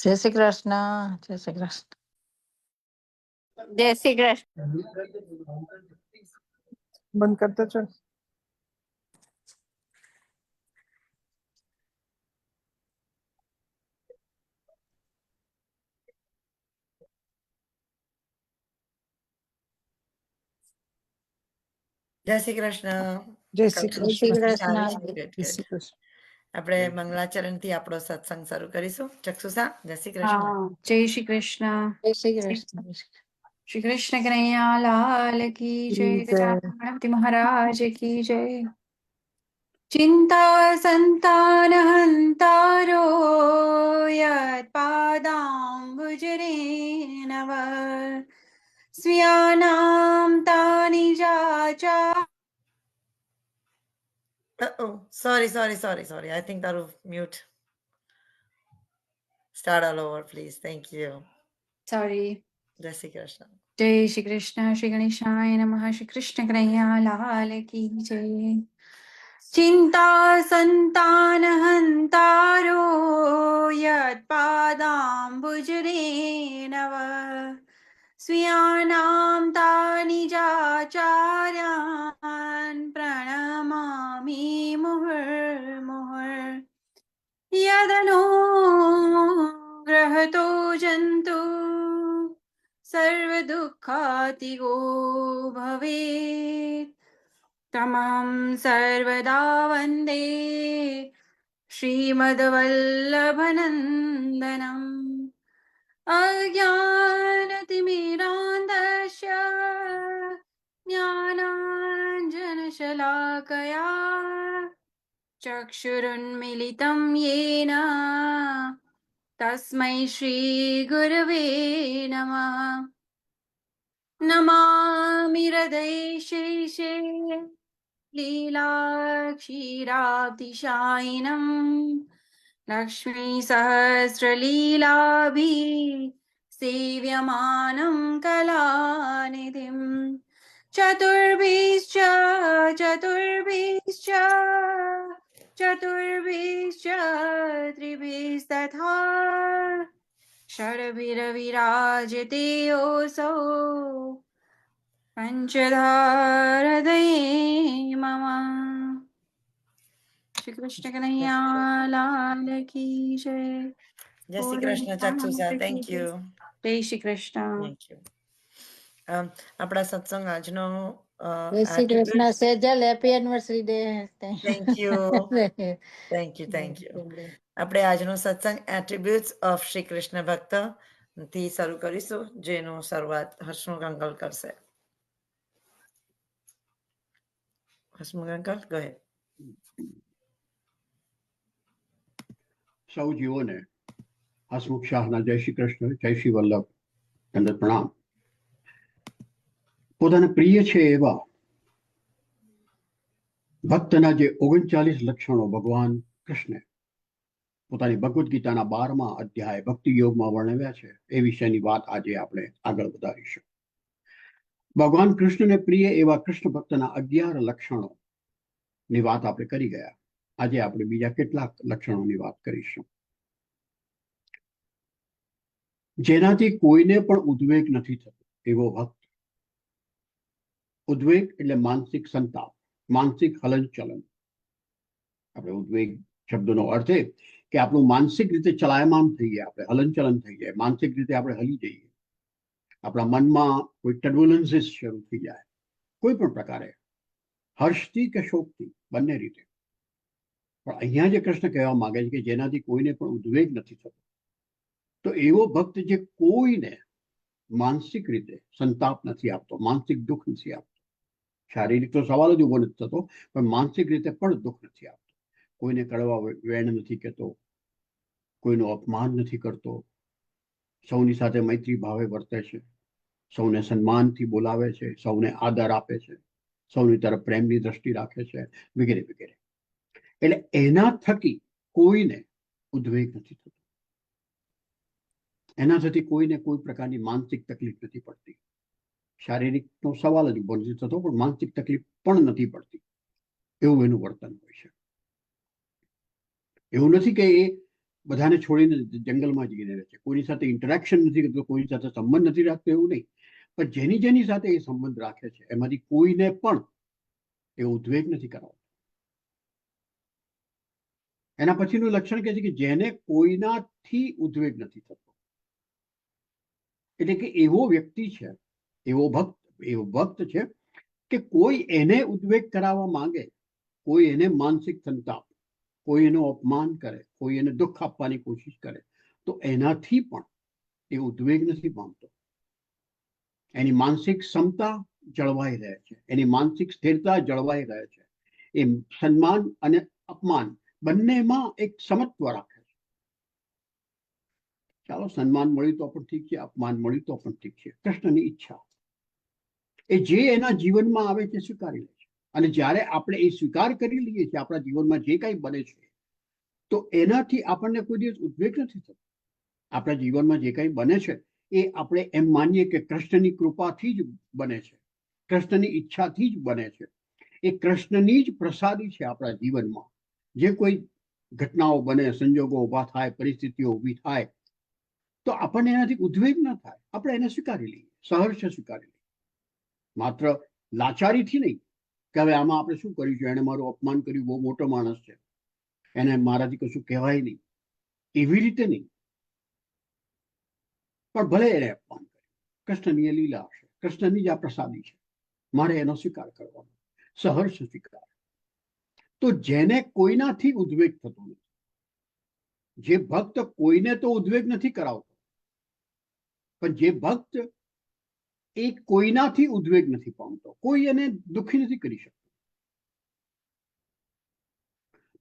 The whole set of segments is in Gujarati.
જય શ્રી કૃષ્ણ. જય શ્રી કૃષ્ણ. જય શ્રી કૃષ્ણ. બંધ કરતો છો. જય શ્રી કૃષ્ણ. જય શ્રી જય શ્રી કૃષ્ણ. કૃષ્ણ. Good, જય good. શ્રી કૃષ્ણ. આપણે મંગલાચરણ થી આપણો સત્સંગ શરૂ કરીશું. ચક્ષુષા, જય શ્રી કૃષ્ણ. હા, જય શ્રી કૃષ્ણ. જય શ્રી કૃષ્ણ. શ્રી કૃષ્ણ કનૈયા લાલ કી જય. જય. ગણપતિ મહારાજ કી જય. ચિંતા સંતાન હંતારો યત પાદાંબુજરે નવ સ્વ્યાનામ તાનિ જાચા. Sorry. I think તારું mute. Start all over, please. Thank you. Sorry. જય શ્રી કૃષ્ણ. જય શ્રી કૃષ્ણ. શ્રી ગણેશાય નમઃ. શ્રી કૃષ્ણ કનૈયા લાલ કી જય. ચિંતા સંતાન હંતારો યત પાદાંબુજરે નવ સ્વ્યાનામ તાનિ જાચાર્યાન પ્રણમામિ મુહુર્મુહુર્ યદનો ગ્રહતો જંતુ સર્વદુઃખાતિગો ભવેત તમં સર્વદા વંદે શ્રીમદ્વલ્લભનંદનમ અજ્ઞાનતિમિરાન્ધસ્ય જ્ઞાનાഞ്જનશલાકયા ચક્ષુરુન્મિલિतं येन તસ્मै શ્રીગુરવે નમઃ. નમામિ હૃદયે શેષે લીલાક્ષીરાબ્ધિશાયિનम् લક્ષ્મીસહસ્રલીલાભિः સેવ્યમાनं કલાનિધિम् ચતુર્ભિશ્ચ ત્રિભિस्तथा षड्भिरविराजते योऽसौ પંચધારદયે મમ. શ્રી કૃષ્ણ કનૈયા લાલ કી જય. જય શ્રી કૃષ્ણ. ચક્ષુષા, thank you. જય શ્રી કૃષ્ણ. Thank you. આપણા સત્સંગ આજનો જય Shri Krishna. Sejal, happy anniversary day. Thank you. આપણે આજનો સત્સંગ એટ્રીબ્યુટ્સ ઓફ શ્રી કૃષ્ણ ભક્ત થી શરૂ કરીશું, જેનું શરૂઆત હસમુખ અંકલ કરશે. Hasmukh uncle, go ahead. સૌ જીવોને હસમુખ શાહના જય શ્રી કૃષ્ણ, જય શ્રી વલ્લભ, દંડવત પ્રણામ. પોતાને પ્રિય છે એવા ભક્તના જે 39 લક્ષણો ભગવાન કૃષ્ણે પોતાની ભગવદ્ ગીતાના 12મા અધ્યાય ભક્તિ યોગમાં વર્ણવ્યા છે, એ વિષયની વાત આજે આપણે આગળ વધારીશું. ભગવાન કૃષ્ણને પ્રિય એવા કૃષ્ણ ભક્તના 11 લક્ષણો ની વાત આપણે કરી ગયા. આજે આપણે બીજા કેટલાક લક્ષણોની વાત કરીશું, જેનાથી કોઈને પણ ઉદ્વેગ નથી થતો એવો ભક્ત. ઉદ્વેગ એટલે માનસિક સંતાપ, માનસિક હલનચલન. આપણે ઉદ્વેગ શબ્દનો અર્થ એ કે આપણું માનસિક રીતે ચલાયમાન થઈ જાય, આપણે હલનચલન થઈ જાય, માનસિક રીતે આપણે હલી જઈએ, આપણા મનમાં કોઈ ટર્બ્યુલન્સીસ શરૂ થઈ જાય, કોઈ પણ પ્રકારે, હર્ષથી કે શોકથી, બંને રીતે. પણ અહીંયા જે કૃષ્ણ કહેવા માંગે છે કે જેનાથી કોઈને પણ ઉદ્વેગ નથી થતો, તો એવો ભક્ત જે કોઈને માનસિક રીતે સંતાપ નથી આપતો, માનસિક દુઃખ નથી આપતો. શારીરિક તો સવાલ જ ઉભો નથી થતો, પણ માનસિક રીતે પણ દુઃખ નથી આપતો. કોઈને કડવા વેણ નથી કહેતો, કોઈનું અપમાન નથી કરતો, સૌની સાથે મૈત્રી ભાવે વર્તે છે, સૌને સન્માનથી બોલાવે છે, સૌને આદર આપે છે, સૌની તરફ પ્રેમની દ્રષ્ટિ રાખે છે, વગેરે વગેરે. એટલે એના થકી કોઈને ઉદ્વેગ નથી થતો, એના થકી કોઈને કોઈ પ્રકારની માનસિક તકલીફ નથી પડતી. શારીરિકનો સવાલ જ ઉભો નથી થતો, પણ માનસિક તકલીફ પણ નથી પડતી. એવું એનું વર્તન હોય છે. એવું નથી કે એ બધાને છોડીને જંગલમાં જઈને રહે છે, કોઈની સાથે ઇન્ટરેક્શન નથી કરતો, કોઈની સાથે સંબંધ નથી રાખતો એવું નહીં, પણ જેની સાથે એ સંબંધ રાખે છે એમાંથી કોઈને પણ એ ઉદ્વેગ નથી કરાવતો. એના પછીનું લક્ષણ કહે છે કે જેને કોઈનાથી ઉદ્વેગ નથી થતો, એટલે કે એવો વ્યક્તિ છે, એવો ભક્ત છે કે કોઈ એને ઉદ્વેગ કરાવવા માંગે, કોઈ એને માનસિક સંતાપ, કોઈ એનું અપમાન કરે, કોઈ એને દુઃખ આપવાની કોશિશ કરે, તો એનાથી પણ એ ઉદ્વેગ નથી પામતો. એની માનસિક ક્ષમતા જળવાઈ રહે છે, એની માનસિક સ્થિરતા જળવાઈ રહે છે. એ સન્માન અને અપમાન બંનેમાં એક સમત્વ રાખે છે. ચાલો, સન્માન મળ્યું તો પણ ઠીક છે, અપમાન મળ્યું તો પણ ઠીક છે. કૃષ્ણની ઈચ્છા એ જે એના જીવનમાં આવે છે સ્વીકારી લે છે. અને જ્યારે આપણે એ સ્વીકાર કરી લઈએ છીએ, આપણા જીવનમાં જે કંઈ બને છે, તો એનાથી આપણને કોઈ દિવસ ઉદ્વેગ નથી થતો. આપણા જીવનમાં જે કંઈ બને છે એ આપણે એમ માનીએ કે કૃષ્ણની કૃપાથી જ બને છે, કૃષ્ણની ઈચ્છાથી જ બને છે. એ કૃષ્ણની જ પ્રસાદી છે આપણા જીવનમાં. જે કોઈ ઘટનાઓ બને, સંજોગો ઊભા થાય, પરિસ્થિતિઓ ઊભી થાય, તો આપણને એનાથી ઉદ્વેગ ન થાય. આપણે એને સ્વીકારી લઈએ, સહર્ષ સ્વીકારી લઈએ. માત્ર લાચારીથી નહીં કે હવે આમાં આપણે શું કરીશું, એને મારું અપમાન કર્યું, બહુ મોટો માણસ છે, એને મારાથી કશું કહેવાય નહીં, એવી રીતે નહીં. પણ ભલે એને અપમાન કર્યું, કૃષ્ણની એ લીલા હશે, કૃષ્ણની જ આ પ્રસાદી છે, મારે એનો સ્વીકાર કરવાનો, સહર્ષ સ્વીકાર. તો જેને કોઈનાથી ઉદ્વેગ થતો નથી, જે ભક્ત કોઈને તો ઉદ્વેગ નથી કરાવતો, પણ જે ભક્ત એ કોઈનાથી ઉદ્વેગ નથી પામતો, કોઈ એને દુઃખી નથી કરી શકતો.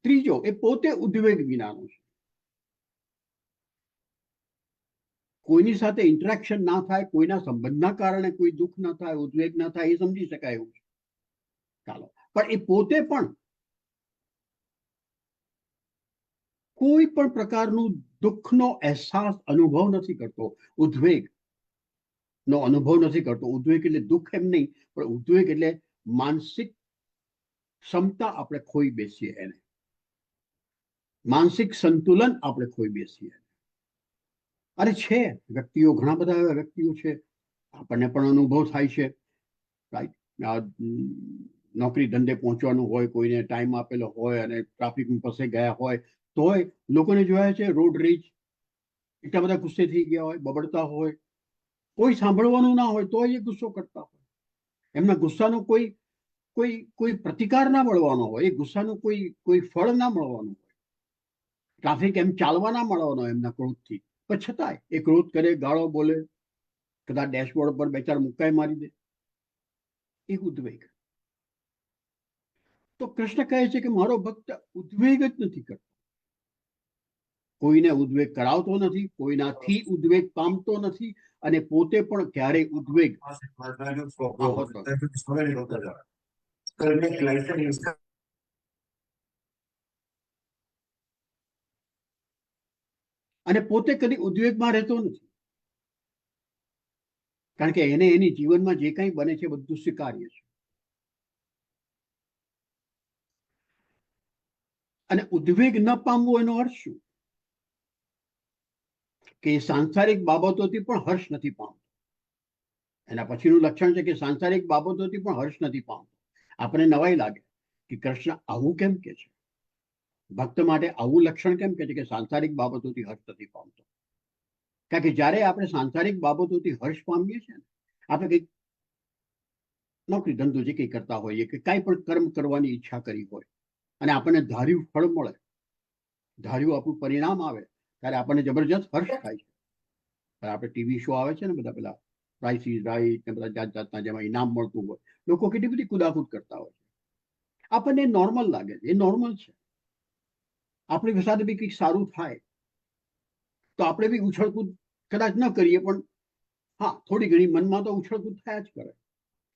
ત્રીજો, એ પોતે ઉદ્વેગ વિનાનો છે. કોઈની સાથે ઇન્ટરેક્શન ના થાય, કોઈના સંબંધના કારણે કોઈ દુઃખ ના થાય, ઉદ્વેગ ના થાય, એ સમજી શકાય એવું છે. ચાલો, પણ એ પોતે પણ કોઈ પણ પ્રકારનું દુઃખનો અહેસાસ અનુભવ નથી કરતો, ઉદ્વેગ નો અનુભવ નથી કરતો. ઉદ્વેગ એટલે દુઃખ એમ નહીં, પણ ઉદ્વેગ એટલે માનસિક ક્ષમતા આપણે ખોઈ બેસીએ, એને માનસિક સંતુલન આપણે ખોઈ બેસીએ. અરે છે વ્યક્તિઓ, ઘણા બધા એવા વ્યક્તિઓ છે, આપણને પણ અનુભવ થાય છે, રાઈટ. નોકરી ધંધે પહોંચવાનું હોય, કોઈને ટાઈમ આપેલો હોય અને ટ્રાફિકમાં ફસાઈ ગયા હોય, તોય લોકોને જોયા છે રોડ રેજ, એટલા બધા ગુસ્સે થઈ ગયા હોય, બબડતા હોય, કોઈ સાંભળવાનું ના હોય તોય એ ગુસ્સો કરતા હોય. એમના ગુસ્સાનો કોઈ પ્રતિકાર ના મળવાનો હોય, એ ગુસ્સાનું કોઈ ફળ ના મળવાનું હોય, ટ્રાફિક એમ ચાલવા ના મળવાનો એમના ક્રોધથી, પણ છતાંય એ ક્રોધ કરે, ગાળો બોલે, કદાચ ડેશબોર્ડ પર બે ચાર મુક્કાઈ મારી દે, એ ઉદ્વેગ. તો કૃષ્ણ કહે છે કે મારો ભક્ત ઉદ્વેગ જ નથી કરતો, કોઈને ઉદ્વેગ કરાવતો નથી, કોઈનાથી ઉદ્વેગ પામતો નથી, અને પોતે પણ ક્યારેય ઉદ્વેગ અને પોતે કદી ઉદ્વેગમાં રહેતો નથી, કારણ કે એને એની જીવનમાં જે કંઈ બને છે બધું સ્વીકાર્ય છે. અને ઉદ્વેગ ન પામવો એનો અર્થ શું? કે સાંસારિક બાબતોથી પણ હર્ષ નથી પામતો. એના પછીનું લક્ષણ છે કે સાંસારિક બાબતોથી પણ હર્ષ નથી પામતો. આપણને નવાઈ લાગે કે કૃષ્ણ આવું કેમ કે છે, ભક્ત માટે આવું લક્ષણ કેમ કે છે કે સાંસારિક બાબતોથી હર્ષ નથી પામતો? કારણ કે જ્યારે આપણે સાંસારિક બાબતોથી હર્ષ પામીએ છીએ ને, આપણે કંઈક નોકરી ધંધો જે કંઈ કરતા હોઈએ, કે કાંઈ પણ કર્મ કરવાની ઈચ્છા કરી હોય અને આપણને ધાર્યું ફળ મળે, ધાર્યું આપણું પરિણામ આવે, ત્યારે આપણને જબરજસ્ત હર્ષ થાય છે. આપણે ટીવી શો આવે છે ને, બધા પેલા પ્રાઇસ ઇઝ રાઈટ ને બધા જાત જાતના જેમાં ઇનામ મળતું હોય, લોકો કેટલી બધી કુદાકુદ કરતા હોય છે. આપણને નોર્મલ લાગે છે, એ નોર્મલ છે. આપણી સાથે બી કંઈક સારું થાય તો આપણે બી ઉછળકૂદ કદાચ ન કરીએ, પણ હા, થોડી ઘણી મનમાં તો ઉછળકૂદ થયા જ કરે,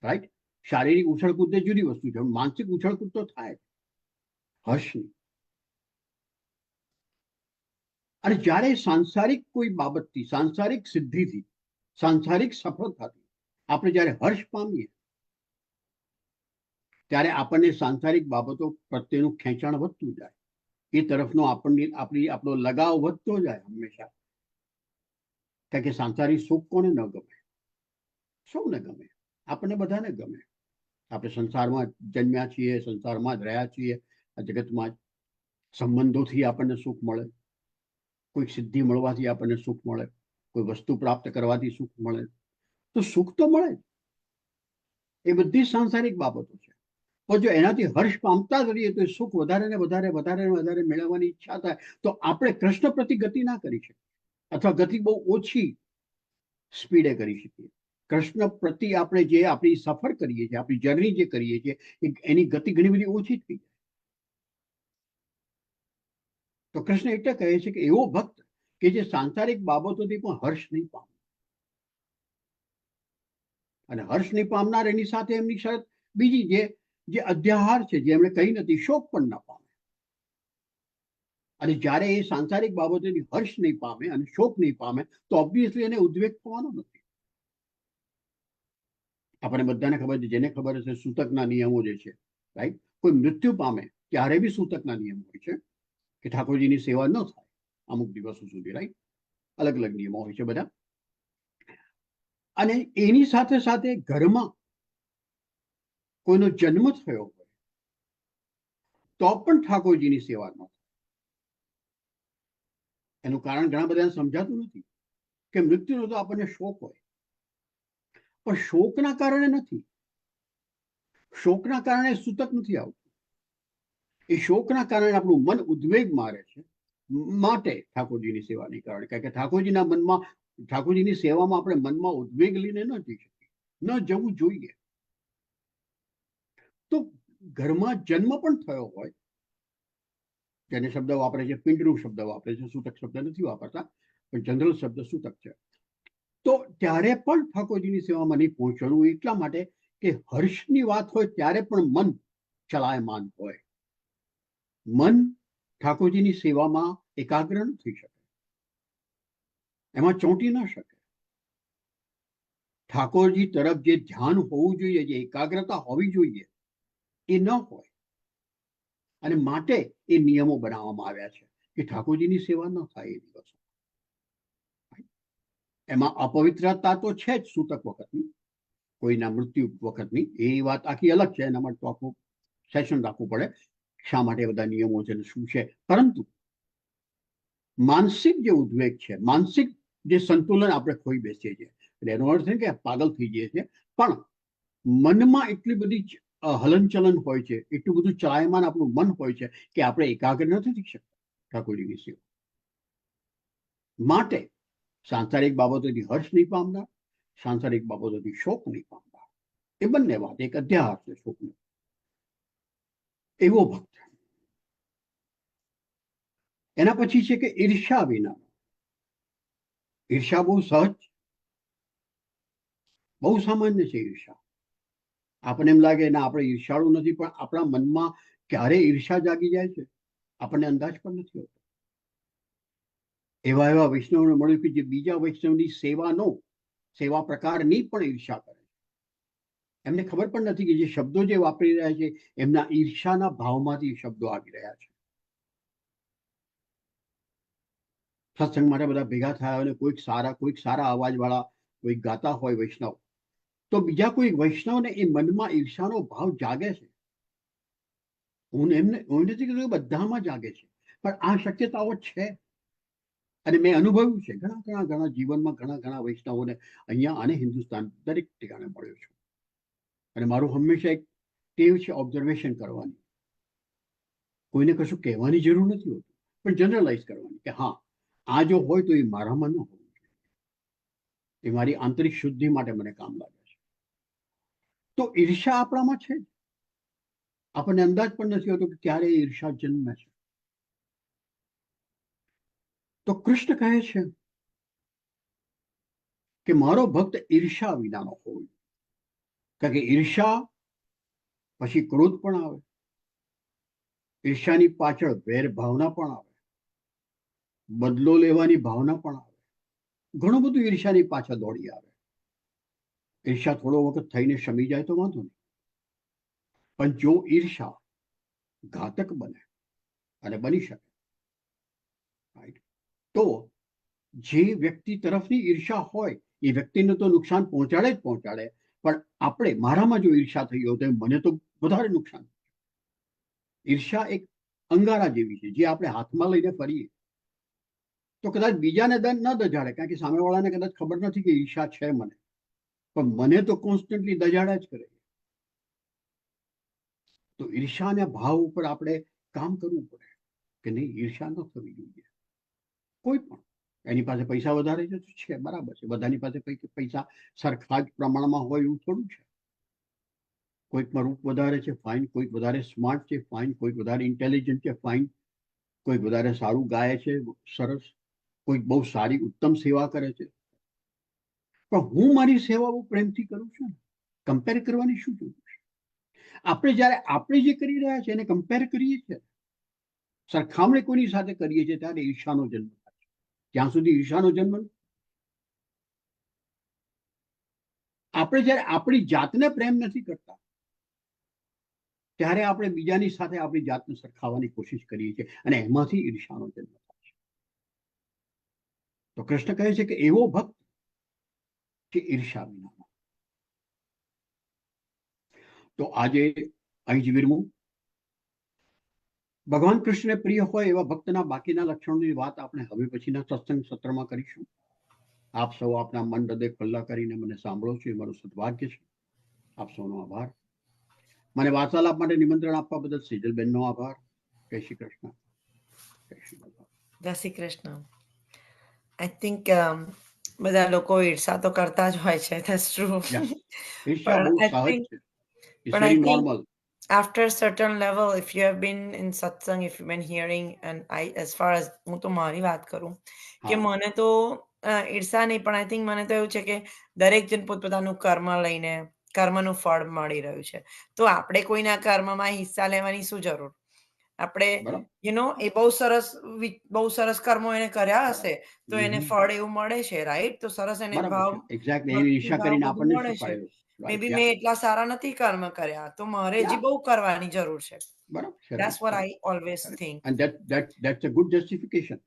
રાઈટ. શારીરિક ઉછળકૂદ એ જુદી વસ્તુ છે, માનસિક ઉછળકૂદ તો થાય હર્ષની. અને જ્યારે સાંસારિક કોઈ બાબતથી, સાંસારિક સિદ્ધિથી, સાંસારિક સફળતાથી આપણે જ્યારે હર્ષ પામીએ, ત્યારે આપણને સાંસારિક બાબતો પ્રત્યેનું ખેંચાણ વધતું જાય. એ તરફનો આપણો લગાવ વધતો જાય હંમેશા. કારણ કે સાંસારિક સુખ કોને ન ગમે? સૌને ગમે, આપણને બધાને ગમે. આપણે સંસારમાં જન્મ્યા છીએ, સંસારમાં જ રહ્યા છીએ. આ જગતમાં સંબંધોથી આપણને સુખ મળે, કોઈક સિદ્ધિ મળવાથી આપણને સુખ મળે, કોઈ વસ્તુ પ્રાપ્ત કરવાથી સુખ મળે. તો સુખ તો મળે જ. એ બધી સાંસારિક બાબતો છે. પણ જો એનાથી હર્ષ પામતા જ રહીએ તો સુખ વધારે ને વધારે મેળવવાની ઈચ્છા થાય તો આપણે કૃષ્ણ પ્રતિ ગતિ ના કરી શકીએ, અથવા ગતિ બહુ ઓછી સ્પીડે કરી શકીએ. કૃષ્ણ પ્રતિ આપણે જે આપણી સફર કરીએ છીએ, આપણી જર્ની જે કરીએ છીએ, એની ગતિ ઘણી બધી ઓછી થઈ જાય. તો કૃષ્ણ એટલે કહે છે કે એવો ભક્ત કે જે સાંસારિક બાબતોથી પણ હર્ષ નહીં પામે, અને હર્ષ નહીં પામનાર એની સાથે એમની શરત બીજી જે અધ્યાહાર છે, જે એમણે કહી નથી, શોક પણ ના પામે. અને જ્યારે એ સાંસારિક બાબતોથી હર્ષ નહીં પામે અને શોક નહીં પામે તો ઓબ્વિયસલી એને ઉદ્વેગ થવાનો નથી. આપણને બધાને ખબર છે, જેને ખબર હશે સૂતકના નિયમો જે છે, રાઈટ, કોઈ મૃત્યુ પામે ત્યારે બી સૂતકના નિયમ હોય છે કે ઠાકોરજીની સેવા ન થાય અમુક દિવસો સુધી, રાઈટ. અલગ અલગ નિયમો હોય છે બધા. અને એની સાથે સાથે ઘરમાં કોઈનો જન્મ થયો હોય તો પણ ઠાકોરજીની સેવા ન થાય. એનું કારણ ઘણા બધાને સમજાતું નથી કે મૃત્યુનો તો આપણને શોક હોય, પણ શોકના કારણે નથી. શોકના કારણે સૂતક નથી આવતું. એ શોકના કારણે આપણું મન ઉદ્વેગ મારે છે, માટે ઠાકોરજીની સેવા નહીં કરવાની. કારણ કે ઠાકોરજીની સેવામાં આપણે મનમાં ઉદ્વેગ લઈને ન જઈ શકીએ, ન જવું જોઈએ. તો ઘરમાં જન્મ પણ થયો હોય, જેને શબ્દ વાપરે છે પિંડરૂપ શબ્દ વાપરે છે, સૂતક શબ્દ નથી વાપરતા, પણ જનરલ શબ્દ સૂતક છે. તો ત્યારે પણ ઠાકોરજીની સેવામાં નહીં પહોંચવાનું, એટલા માટે કે હર્ષની વાત હોય ત્યારે પણ મન ચલાયમાન હોય. મન ઠાકોરજીની સેવામાં એકાગ્ર ન થઈ શકે, એમાં ચોંટી ન શકે. ઠાકોરજી તરફ જે ધ્યાન હોવું જોઈએ, જે એકાગ્રતા હોવી જોઈએ, એ ન હોય. અને માટે એ નિયમો બનાવવામાં આવ્યા છે કે ઠાકોરજીની સેવા ન થાય એ દિવસો. એમાં અપવિત્રતા તો છે જ સૂતક વખતની, કોઈના મૃત્યુ વખતની, એ વાત આખી અલગ છે. એના માટે તો આખું સેશન રાખવું પડે, શા માટે બધા નિયમો છે ને શું છે. પરંતુ માનસિક જે ઉદ્વેગ છે, માનસિક જે સંતુલન આપણે ખોઈ બેસીએ છીએ, એટલે એનો અર્થ છે કે પાગલ થઈ જઈએ છીએ. પણ મનમાં એટલી બધી હલનચલન હોય છે, એટલું બધું ચલાયમાન આપણું મન હોય છે કે આપણે એકાગ્ર નથી થઈ શકતા ઠાકોરજીની સેવા માટે. સાંસારિક બાબતોથી હર્ષ નહીં પામનાર, સાંસારિક બાબતોથી શોક નહીં પામનાર, એ બંને વાત એક અધ્યાહાર છે શોકનો. એવો ભક્ત. એના પછી છે કે ઈર્ષા વિના. ઈર્ષા બહુ સહજ, બહુ સામાન્ય છે ઈર્ષા. આપણને એમ લાગે ના આપણે ઈર્ષાળુ નથી, પણ આપણા મનમાં ક્યારે ઈર્ષા જાગી જાય છે આપણને અંદાજ પણ નથી હોતો. એવા વૈષ્ણવને મળ્યું કે જે બીજા વૈષ્ણવની સેવા પ્રકારની પણ ઈર્ષા કરે છે. એમને ખબર પણ નથી કે જે શબ્દો જે વાપરી રહ્યા છે એમના ઈર્ષાના ભાવમાંથી શબ્દો આવી રહ્યા છે. સત્સંગ માટે બધા ભેગા થયા અને કોઈક સારા અવાજ વાળા કોઈક ગાતા હોય વૈષ્ણવ, તો બીજા કોઈ વૈષ્ણવને એ મનમાં ઈર્ષાનો ભાવ જાગે છે. હું નથી કીધું બધામાં જાગે છે, પણ આ શક્યતાઓ છે. અને મેં અનુભવ્યું છે ઘણા જીવનમાં ઘણા વૈષ્ણવોને અહીંયા અને હિન્દુસ્તાન દરેક ઠેકાણે મળ્યો છું. અને મારું હંમેશા એક ટેવ છે ઓબ્ઝર્વેશન કરવાની. કોઈને કશું કહેવાની જરૂર નથી હોતી, પણ જનરલાઇઝ કરવાની કે હા આ જો હોય તો એ મારામાં ન હોવું જોઈએ, એ મારી આંતરિક શુદ્ધિ માટે મને કામ લાગે છે. તો ઈર્ષા આપણામાં છે, આપણને અંદાજ પણ નથી હોતો કે ક્યારે ઈર્ષા જન્મે છે. તો કૃષ્ણ કહે છે કે મારો ભક્ત ઈર્ષા વિનાનો હોવો જોઈએ. કારણ કે ઈર્ષા પછી ક્રોધ પણ આવે, ઈર્ષાની પાછળ વેર ભાવના પણ આવે, બદલો લેવાની ભાવના પણ આવે, ઘણું બધું ઈર્ષાની પાછળ દોડી આવે. ઈર્ષા થોડો વખત થઈને શમી જાય તો વાંધો નહીં, પણ જો ઈર્ષા ઘાતક બને, અને બની શકે, રાઈટ. તો જે વ્યક્તિ તરફની ઈર્ષા હોય એ વ્યક્તિને તો નુકસાન પહોંચાડે જ પહોંચાડે, પણ આપણે મારામાં જો ઈર્ષા થઈ હોય તો મને તો વધારે નુકસાન. ઈર્ષા એક અંગારા જેવી છે જે આપણે હાથમાં લઈને ફરીએ તો કદાચ બીજાને ન દજાડે, કારણ કે સામેવાળાને કદાચ ખબર નથી કે ઈર્ષા છે મને, પણ મને તો કોન્સ્ટન્ટલી દજાડ્યા જ કરે. તો ઈર્ષાના ભાવ ઉપર આપણે કામ કરવું પડે કે નહીં, ઈર્ષા ન થવી જોઈએ. કોઈ પણ એની પાસે પૈસા વધારે છે તો છે, બરાબર છે, બધાની પાસે પૈસા સરખા જ પ્રમાણમાં હોય એવું થોડું છે. કોઈકમાં રૂપ વધારે છે, ફાઇન. કોઈક વધારે સ્માર્ટ છે, ફાઇન. કોઈક વધારે ઇન્ટેલિજન્ટ છે, ફાઇન. કોઈક વધારે સારું ગાય છે, સરસ. કોઈક બહુ સારી ઉત્તમ સેવા કરે છે. પણ હું મારી સેવા બહુ પ્રેમથી કરું છું. કમ્પેર કરવાની શું જરૂર છે? આપણે જ્યારે આપણે જે કરી રહ્યા છીએ એને કમ્પેર કરીએ છીએ, સરખામણી કોઈની સાથે કરીએ છીએ, ત્યારે ઈર્ષાનો જન્મ થાય છે. ત્યાં સુધી ઈર્ષાનો જન્મ, આપણે જ્યારે આપણી જાતને પ્રેમ નથી કરતા ત્યારે આપણે બીજાની સાથે આપણી જાતને સરખાવવાની કોશિશ કરીએ છીએ અને એમાંથી ઈર્ષાનો જન્મ થાય છે. તો કૃષ્ણ કહે છે કે એવો ભક્ત કે ઈર્ષા વિનાનો. તો આજે અહીં જ વિરમું. ભગવાન કૃષ્ણને પ્રિય હોય એવા ભક્તના બાકીના લક્ષણોની વાત આપણે હવે પછીના સત્સંગ સત્રમાં કરીશું. આપ સૌ આપના મન હૃદય ખુલ્લા કરીને મને સાંભળો છો એ મારું સદભાગ્ય છે. આપ સૌનો આભાર. મને વાર્તાલાપ માટે નિમંત્રણ આપવા બદલ સેજલબેનનો આભાર. જય શ્રી કૃષ્ણ. જય શ્રી કૃષ્ણ. જય શ્રી કૃષ્ણ. આઈ થિંક બધા લોકો ઈર્ષા તો કરતા જ હોય છે. That's true. ઈર્ષા બહુ But I સહજ think- છે. It's but I very think- normal. After a certain level, if you have been in satsang, if you've been hearing, and as far as હું તો મારી વાત કરું કે હા. મને તો ઈર્ષા નહીં, પણ આઈ થિંક મને તો એવું છે કે દરેક જણ પોતપોતાનું કર્મ લઈને કર્મનું ફળ મળી રહ્યું છે. તો આપણે કોઈના કર્મમાં હિસ્સા લેવાની શું જરૂર? આપણે બરાબર. એ બહુ સરસ કર્મો એને કર્યા હશે તો એને ફળ એવું મળે છે, રાઈટ? તો સરસ એને બરાબર ભાવ છે. Exactly. ભક્તિ એવી ઈર્ષા ભાવ કરીને બધું આપણને મળે શું છે. ફાયદો? મે Right. બી Yeah. મેં એટલા સારા નથી કર્મ કર્યા તો મારે હજી Yeah. બહુ કરવાની જરૂર છે. બરાબર છે. That's what Right. I always Correct. think. And that's a good justification.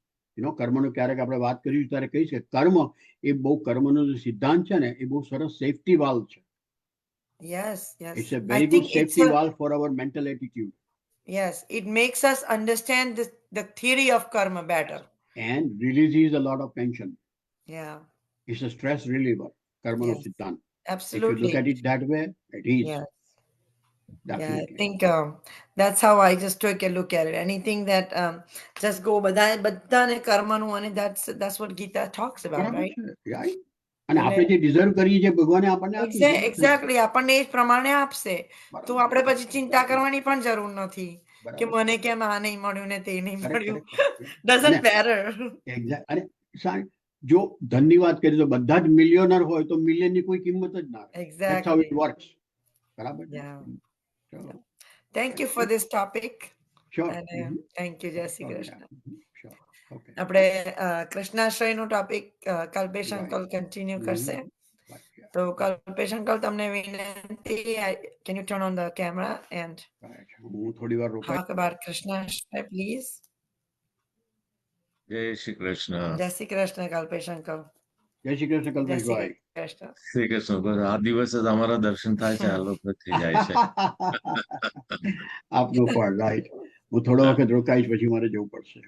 કર્મનો ક્યારેક આપણે વાત કરી ત્યારે કહી છે કર્મ એ બહુ કર્મનો જે સિદ્ધાંત છે ને એ બહુ સરસ સેફટી વાલ્વ છે. Yes, It's yes. a I very good think it's safety valve for our mental attitude yes, it makes us understand the theory of karma better. and releases a lot of tension. Yeah, It's a stress reliever. કર્મનો Yes. સિદ્ધાંત. If you absolutely. look at it that way, it is. Yes. Yeah, I Definitely. think that's how I just took a look at it. Anything that just go બધાને કર્મનું, અને that's what Gita talks about, બરાબર right? છે. Right. અને આપણે જે ડિઝર્વ કરીએ છીએ ભગવાને આપણને આપ્યું છે. એક્ઝેક્ટલી આપણને એ જ પ્રમાણે આપશે. બરાબર. તો આપણે પછી ચિંતા કરવાની પણ જરૂર નથી કે બરાબર. મને કેમ આ નહીં મળ્યું ને તે નહીં Correct, મળ્યું. correct, correct. Doesn't અને matter. Exact. અને જો ધનની વાત કરીએ તો બધા જ મિલિયનર હોય તો મિલિયનની કોઈ કિંમત જ ના રહે. That's how Exactly. it works. બરાબર છે? Yeah. So, Thank you for this topic. sure. And Mhm. thank you, જય Shri Sure, Krishna. yeah. Mhm. Sure. Okay. આપણે કૃષ્ણાશ્રયનું topic Kalpesh Right. Uncle continue કરશે. Right, yeah. તો કલ્પેશ અંકલ તમને વિનંતી, can you turn on the camera and Right. હું થોડી વાર રોકાઈ. talk about Krishnashray, please? જય શ્રી કૃષ્ણ. જય શ્રી કૃષ્ણ કલ્પેશ અંકલ. જય શ્રી કૃષ્ણ જય શ્રી કલ્પેશભાઈ. કૃષ્ણ. શ્રી કૃષ્ણ. બસ આ દિવસે જ અમારા દર્શન થાય છે, આલોક થઈ જાય છે. આપનું પણ રાઈટ. હું થોડો વખત રોકાઈશ પછી મારે જવું પડશે.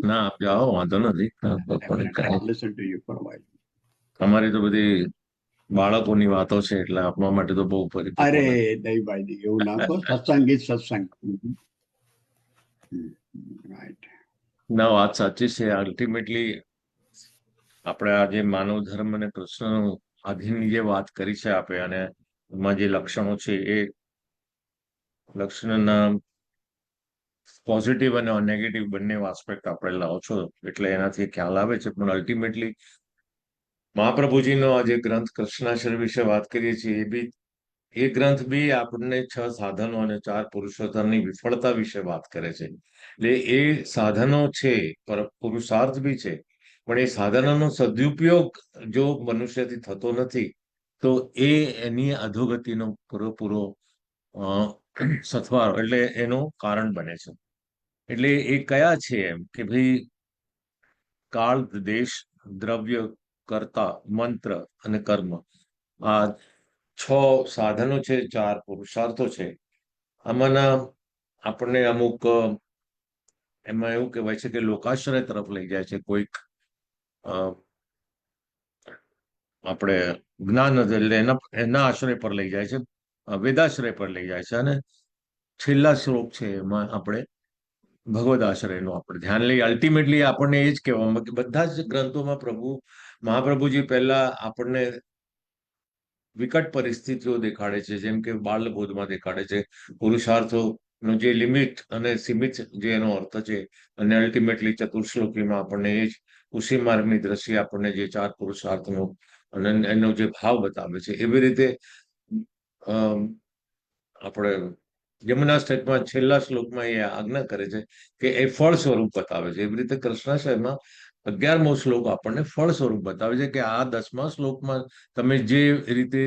ના આપ જાઓ, વાંધો નથી. Listen to you for a while. અમારી તો બધી બાળકોની વાતો છે એટલે આપવા માટે તો બહુ પરિપક્વ અરે નથી. નહીં ભાઈ નહીં, એવું ના કહો. સત્સંગ is સત્સંગ. રાઈટ. ના વાત સાચી છે. અલ્ટિમેટલી આપણે આજે માનવ ધર્મ અને કૃષ્ણ આધીનની જે વાત કરી છે આપણે, અને એમાં જે લક્ષણો છે એ લક્ષણના પોઝિટિવ અને નેગેટિવ બંને આસ્પેક્ટ આપણે લાવો છો એટલે એનાથી ખ્યાલ આવે છે. પણ અલ્ટિમેટલી મહાપ્રભુજીનો આ જે ગ્રંથ કૃષ્ણાશ્રય વિશે વાત કરીએ છીએ એ ગ્રંથ બી આપણને 6 સાધનો અને 4 પુરુષોત્તમની વિફળતા વિશે વાત કરે છે. એટલે એ સાધનો છે, પુરુષાર્થ બી છે, પણ એ સાધનોનો સદુપયોગ જો મનુષ્યથી થતો નથી તો એ એની અધોગતિનો પૂરો સથવારો એટલે એનું કારણ બને છે. એટલે એ કયા છે એમ કે ભાઈ કાળ, દેશ, દ્રવ્ય, કર્તા, મંત્ર અને કર્મ. આ 6 સાધનો છે, 4 પુરુષાર્થો છે. આમાંના આપણને અમુક એમાં એવું કહેવાય છે કે લોકાશ્રય તરફ લઈ જાય છે, કોઈક આપણે જ્ઞાન એટલે એના આશ્રય પર લઈ જાય છે, વેદાશ્રય પર લઈ જાય છે. અને છેલ્લા શ્લોક છે એમાં આપણે ભગવદ આશ્રયનું આપણે ધ્યાન લઈએ. અલ્ટિમેટલી આપણને એ જ કહેવામાં કે બધા જ ગ્રંથોમાં મહાપ્રભુજી પહેલા આપણને વિકટ પરિસ્થિતિઓ દેખાડે છે, જેમ કે બાળબોધમાં દેખાડે છે પુરુષાર્થોનો જે લિમિટ અને સીમિત જે એનો અર્થ છે, અને અલ્ટિમેટલી ચતુર્શ્લોકીમાં આપણને એ જ ઉસી માર્ગની દ્રષ્ટિએ આપણને જે 4 પુરુષાર્થનો અને એનો જે ભાવ બતાવે છે. એવી રીતે આપણે યમુના સ્ટેટમાં છેલ્લા શ્લોકમાં એ આજ્ઞા કરે છે કે એ ફળ સ્વરૂપ બતાવે છે. એવી રીતે કૃષ્ણાશ્રયમાં 11મો શ્લોક આપણને ફળ સ્વરૂપ બતાવે છે કે આ 10મા શ્લોકમાં તમે જે રીતે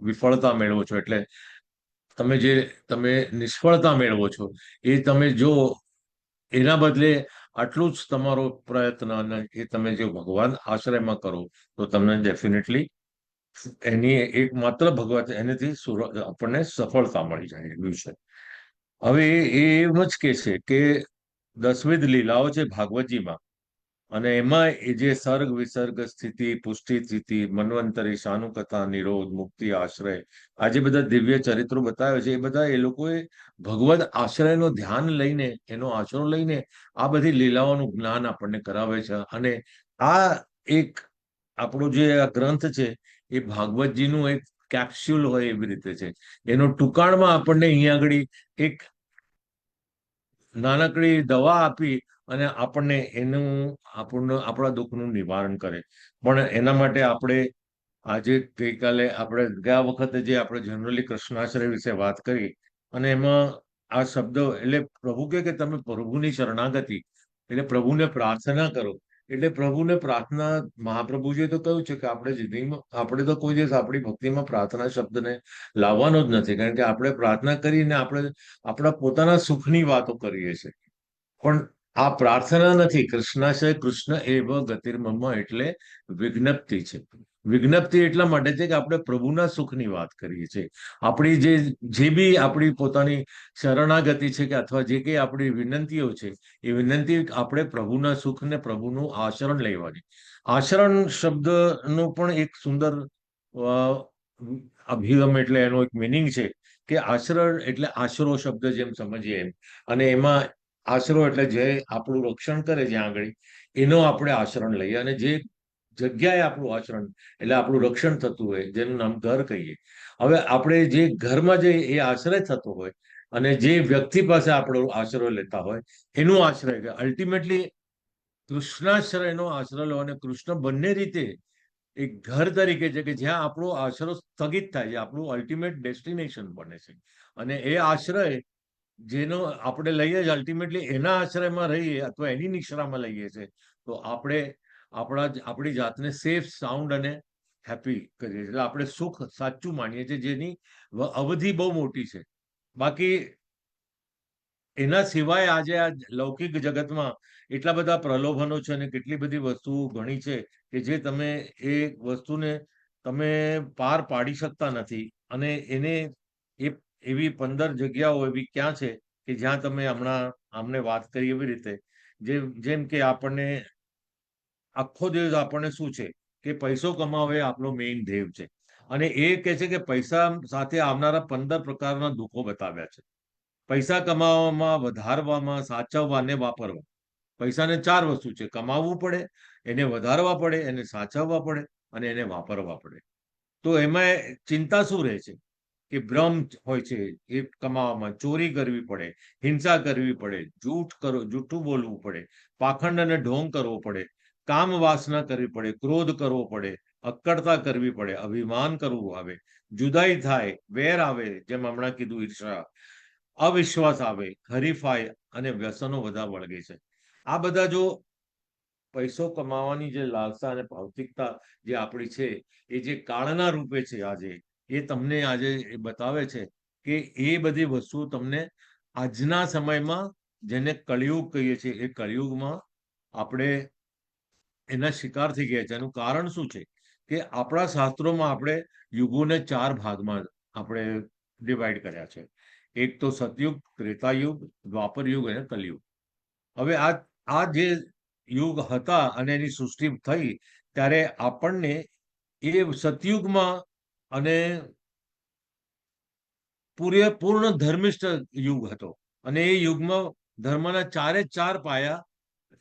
વિફળતા મેળવો છો, એટલે તમે નિષ્ફળતા મેળવો છો, એ તમે જો એના બદલે આટલું જ તમારો પ્રયત્ન અને એ તમે જો ભગવાન આશ્રયમાં કરો તો તમને ડેફિનેટલી એની એકમાત્ર ભગવત એનાથી આપણને સફળતા મળી જાય એવું છે. હવે એ એમ જ કે છે કે 10વિધ લીલાઓ છે ભાગવતજીમાં, અને એમાં એ જે સર્ગ, વિસર્ગ, સ્થિતિ, પુષ્ટિ, સ્થિતિ, મન્વંતરી, શાનુકથા, નિરોધ, મુક્તિ, આશ્રય, આ જે બધા દિવ્ય ચરિત્રો બતાવ્યા છે, એ બધા એ લોકોએ ભગવદ આશ્રયનો ધ્યાન લઈને, એનો આશરો લઈને આ બધી લીલાઓનું જ્ઞાન આપણને કરાવે છે. અને આ એક આપણો જે આ ગ્રંથ છે એ ભાગવતજીનું એક કેપ્સ્યુલ હોય એવી રીતે છે. એનો ટૂંકાણમાં આપણને અહીંયા આગળ એક નાનકડી દવા આપી અને આપણને આપણા દુઃખનું નિવારણ કરે. પણ એના માટે આપણે આજે ગઈકાલે આપણે ગયા વખતે જે આપણે જનરલી કૃષ્ણાશ્રય વિશે વાત કરી, અને એમાં આ શબ્દ એટલે પ્રભુ કે તમે પ્રભુની શરણાગતિ એટલે પ્રભુને પ્રાર્થના કરો. એટલે પ્રભુને પ્રાર્થના મહાપ્રભુજીએ તો કહ્યું છે કે આપણે જિંદગીમાં આપણે તો કોઈ દિવસ આપણી ભક્તિમાં પ્રાર્થના શબ્દને લાવવાનો જ નથી, કારણ કે આપણે પ્રાર્થના કરીને આપણે આપણા પોતાના સુખની વાતો કરીએ છીએ. પણ આ પ્રાર્થના નથી. કૃષ્ણાશ્રય કૃષ્ણ એવ ગતિર્મમ એટલે વિજ્ઞપ્તિ છે. વિજ્ઞપ્તિ એટલા માટે છે કે આપણે પ્રભુના સુખની વાત કરીએ છીએ. આપણી જે બી આપણી પોતાની શરણાગતિ છે કે અથવા જે કંઈ આપણી વિનંતીઓ છે, એ વિનંતી આપણે પ્રભુના સુખ ને પ્રભુનું આચરણ લેવાની. આચરણ શબ્દનો પણ એક સુંદર અભિગમ એટલે એનો એક મિનિંગ છે કે આચરણ એટલે આશરો શબ્દ જેમ સમજીએ એમ, અને એમાં આશરો એટલે જે આપણું રક્ષણ કરે જ્યાં આગળ એનો આપણે આચરણ લઈએ, અને જે જગ્યાએ આપણું આચરણ એટલે આપણું રક્ષણ થતું હોય જેનું નામ ઘર કહીએ. હવે આપણે જે ઘરમાં જે એ આશ્રય થતો હોય અને જે વ્યક્તિ પાસે આપણો આશરો લેતા હોય એનું આશ્રય અલ્ટિમેટલી કૃષ્ણાશ્રયનો આશરો લો. અને કૃષ્ણ બંને રીતે એક ઘર તરીકે છે કે જ્યાં આપણો આશરો સ્થગિત થાય છે, આપણું અલ્ટિમેટ ડેસ્ટિનેશન બને છે. અને એ આશ્રય જેનો આપણે લઈએ છીએ અલ્ટિમેટલી એના આશ્રયમાં રહીએ અથવા એની નિશ્રામાં લઈએ છીએ તો આપણે આપણી જાતને સેફ, સાઉન્ડ અને હેપી કરીએ છીએ. એટલે આપણે સુખ સાચું માનીએ છીએ, જેની અવધિ બહુ મોટી છે. બાકી એના સિવાય આજે આ લૌકિક જગતમાં એટલા બધા પ્રલોભનો છે અને કેટલી બધી વસ્તુઓ ઘણી છે કે જે તમે એ વસ્તુને તમે પાર પાડી શકતા નથી. અને એને એવી 15 જગ્યાઓ એવી ક્યાં છે કે જ્યાં તમે અમને વાત કરી એવી રીતે જેમ કે આપણને આખો દિવસ આપણને શું છે કે પૈસો કમાવે આપણો મેઇન ધ્યેય છે. અને એ કહે છે કે પૈસા સાથે આવનારા 15 પ્રકારના દુઃખો બતાવ્યા છે. પૈસા કમાવામાં, વધારવામાં, સાચવવા અને વાપરવા. પૈસાને 4 વસ્તુ છે: કમાવવું પડે, એને વધારવા પડે, એને સાચવવા પડે અને એને વાપરવા પડે. તો એમાં ચિંતા શું રહે છે કે ભ્રમ હોય છે એ કમાવામાં, ચોરી કરવી પડે, હિંસા કરવી પડે, જૂઠું બોલવું પડે, પાખંડ અને ઢોંગ કરવો પડે, કામ વાસના કરવી પડે, ક્રોધ કરવો પડે, અક્કડતા કરવી પડે, અભિમાન કરવું આવે, જુદાઈ થાય, વેર આવે, જેમ હમણાં કીધું ઈર્ષા, અવિશ્વાસ આવે, હરીફાઈ અને વ્યસનો બધા વળગે છે. આ બધા જો પૈસો કમાવાની જે લાલસા અને ભૌતિકતા જે આપણી છે એ જે કાળના રૂપે છે આજે, એ તમને આજે બતાવે છે કે એ બધી વસ્તુઓ તમને આજના સમયમાં જેને કળિયુગ કહીએ છીએ એ કળિયુગમાં આપણે એના શિકાર થઈ ગયા છે. એનું કારણ શું છે કે આપણા શાસ્ત્રોમાં આપણે યુગોને 4 ભાગમાં આપણે ડિવાઈડ કર્યા છે. એક તો સતયુગ, ત્રેતાયુગ, દ્વાપર યુગ અને કલયુગ. હવે આ જે યુગ હતા અને એની સૃષ્ટિ થઈ ત્યારે આપણને એ સતયુગમાં અને પૂર્ણ ધર્મિષ્ઠ યુગ હતો અને એ યુગમાં ધર્મના 4 પાયા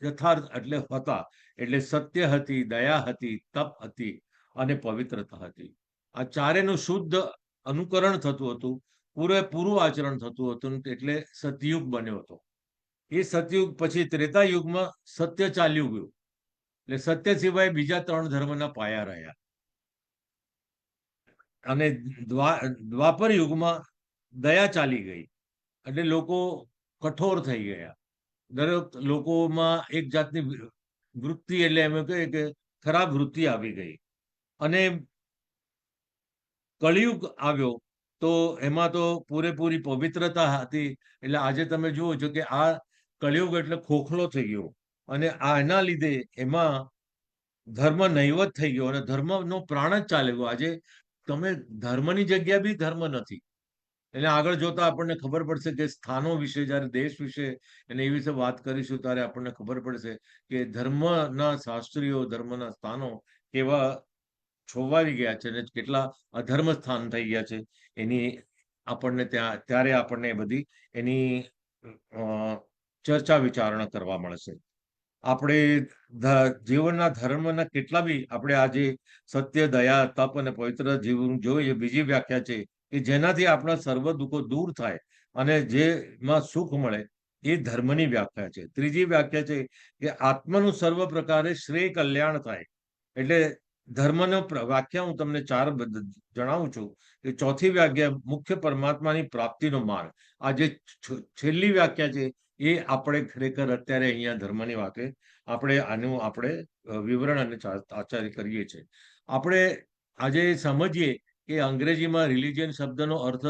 યથાર્થ એટલે હતા. એટલે સત્ય હતી, દયા હતી, તપ હતી અને પવિત્રતા હતી. આ ચારેનું શુદ્ધ અનુકરણ થતું હતું, પૂરેપૂરું આચરણ થતું હતું, એટલે સતયુગ બન્યો હતો. એ સતયુગ પછી ત્રેતા યુગમાં સત્ય ચાલ્યું ગયું, એટલે સત્ય સિવાય બીજા 3 ધર્મના પાયા રહ્યા. અને દ્વાપર યુગમાં દયા ચાલી ગઈ, એટલે લોકો કઠોર થઈ ગયા. દરેક લોકોમાં એક જાતની વૃત્તિ, એટલે એમ કહે કે ખરાબ વૃત્તિ આવી ગઈ. અને કળિયુગ આવ્યો તો એમાં તો પૂરેપૂરી પવિત્રતા હતી. એટલે આજે તમે જુઓ છો કે આ કળિયુગ એટલે ખોખલો થઈ ગયો અને એના લીધે એમાં ધર્મ નહિવત થઈ ગયો અને ધર્મનો પ્રાણ જ ચાલી ગયો. આજે તમે ધર્મની જગ્યા બી ધર્મ નથી. એટલે આગળ જોતા આપણને ખબર પડશે કે સ્થાનો વિશે, જ્યારે દેશ વિશે અને એ વિશે વાત કરીશું ત્યારે આપણને ખબર પડશે કે ધર્મના શાસ્ત્રીઓ, ધર્મના સ્થાનો કેવા છોવાઈ ગયા છે અને કેટલા અધર્મ સ્થાન થઈ ગયા છે. એની આપણને ત્યારે આપણને બધી એની ચર્ચા વિચારણા કરવા મળશે. આપણે જીવનના ધર્મના કેટલા બી આપણે આજે સત્ય, દયા, તપ અને પવિત્ર જીવન જોઈએ. બીજી વ્યાખ્યા છે કે જેનાથી આપણા સર્વ દુઃખો દૂર થાય અને જેમાં સુખ મળે, એ ધર્મની વ્યાખ્યા છે. ત્રીજી વ્યાખ્યા છે કે આત્માનું સર્વ પ્રકારે શ્રેય કલ્યાણ થાય. એટલે ધર્મનો વ્યાખ્યા હું તમને 4 જણાવું છું. કે ચોથી વ્યાખ્યા મુખ્ય પરમાત્માની પ્રાપ્તિનો માર્ગ. આ જે છેલ્લી વ્યાખ્યા છે એ આપણે ખરેખર અત્યારે અહીંયા ધર્મની વાતે આનું આપણે વિવરણ અને આચાર્ય કરીએ છીએ. આપણે આજે સમજીએ કે અંગ્રેજીમાં રિલિજિયન શબ્દનો અર્થ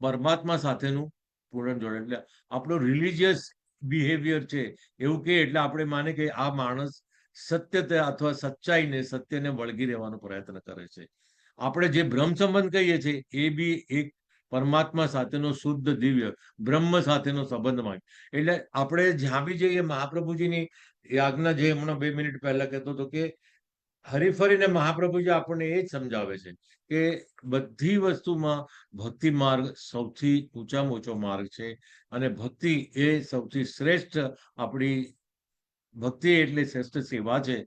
પરમાત્મા સાથેનું પૂર્ણ જોડાણ. એટલે આપણું રિલિજિયસ બિહેવિયર છે એવું કે એટલે આપણે માને કે આ માણસ સત્યતા અથવા સચ્ચાઈને, સત્યને વળગી રહેવાનો પ્રયત્ન કરે છે. આપણે જે બ્રહ્મ સંબંધ કહીએ છીએ એ બી એક પરમાત્મા સાથેનો શુદ્ધ દિવ્ય બ્રહ્મ સાથેનો સંબંધમાં. એટલે આપણે જ્યાં બી જઈએ, મહાપ્રભુજીની આજ્ઞા જે હમણાં 2 મિનિટ પહેલા કહેતો હતો કે હરીફરીને મહાપ્રભુજી આપણને એ જ સમજાવે છે કે બધી વસ્તુમાં ભક્તિ માર્ગ સૌથી ઊંચામાં ઊંચો માર્ગ છે અને ભક્તિ એ સૌથી શ્રેષ્ઠ આપણી ભક્તિ એટલે શ્રેષ્ઠ સેવા છે.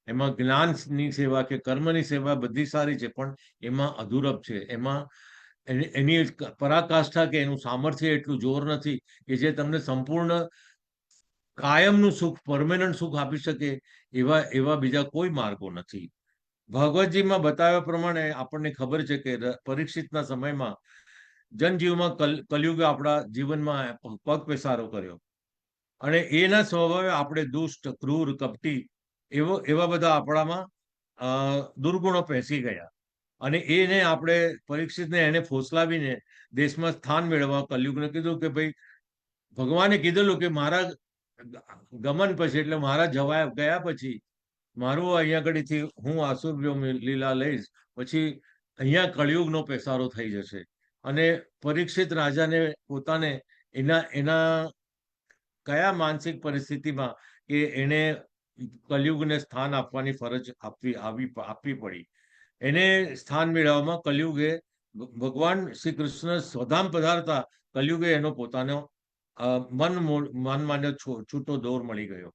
એમાં જ્ઞાનની સેવા કે કર્મની સેવા બધી સારી છે, પણ એમાં અધૂરપ છે. એમાં એની પરાકાષ્ઠા કે એનું સામર્થ્ય એટલું જોર નથી કે જે તમને સંપૂર્ણ કાયમનું સુખ, પરમેનન્ટ સુખ આપી શકે. એવા બીજા કોઈ માર્ગો નથી. ભગવતજીમાં બતાવ્યા પ્રમાણે આપણને ખબર છે કે પરીક્ષિતના સમયમાં જનજીવમાં કલયુગે આપણા જીવનમાં પગ પેસારો કર્યો અને એના સ્વભાવે આપણે દુષ્ટ, ક્રૂર, કપટી એવા બધા આપણામાં દુર્ગુણો પેસી ગયા અને એને આપણે પરીક્ષિતને એને ફોસલાવીને દેશમાં સ્થાન મેળવવા કલયુગને કીધું કે ભાઈ, ભગવાને કીધેલું કે મારા ગમન પછી એટલે મારા ગયા પછી મારું અહીંયા આગળથી હું આસુર લીલા લઈશ, પછી અહીંયા કળિયુગનો પેસારો થઈ જશે. અને પરીક્ષિત રાજાને પોતાને એના કયા માનસિક પરિસ્થિતિમાં કે એને કલયુગને સ્થાન આપવાની ફરજ આપવી પડી. એને સ્થાન મેળવવામાં કલયુગે ભગવાન શ્રી કૃષ્ણ સ્વધામ પધારતા કલયુગે એનો પોતાનો મનમાન્ય છૂટો દોર મળી ગયો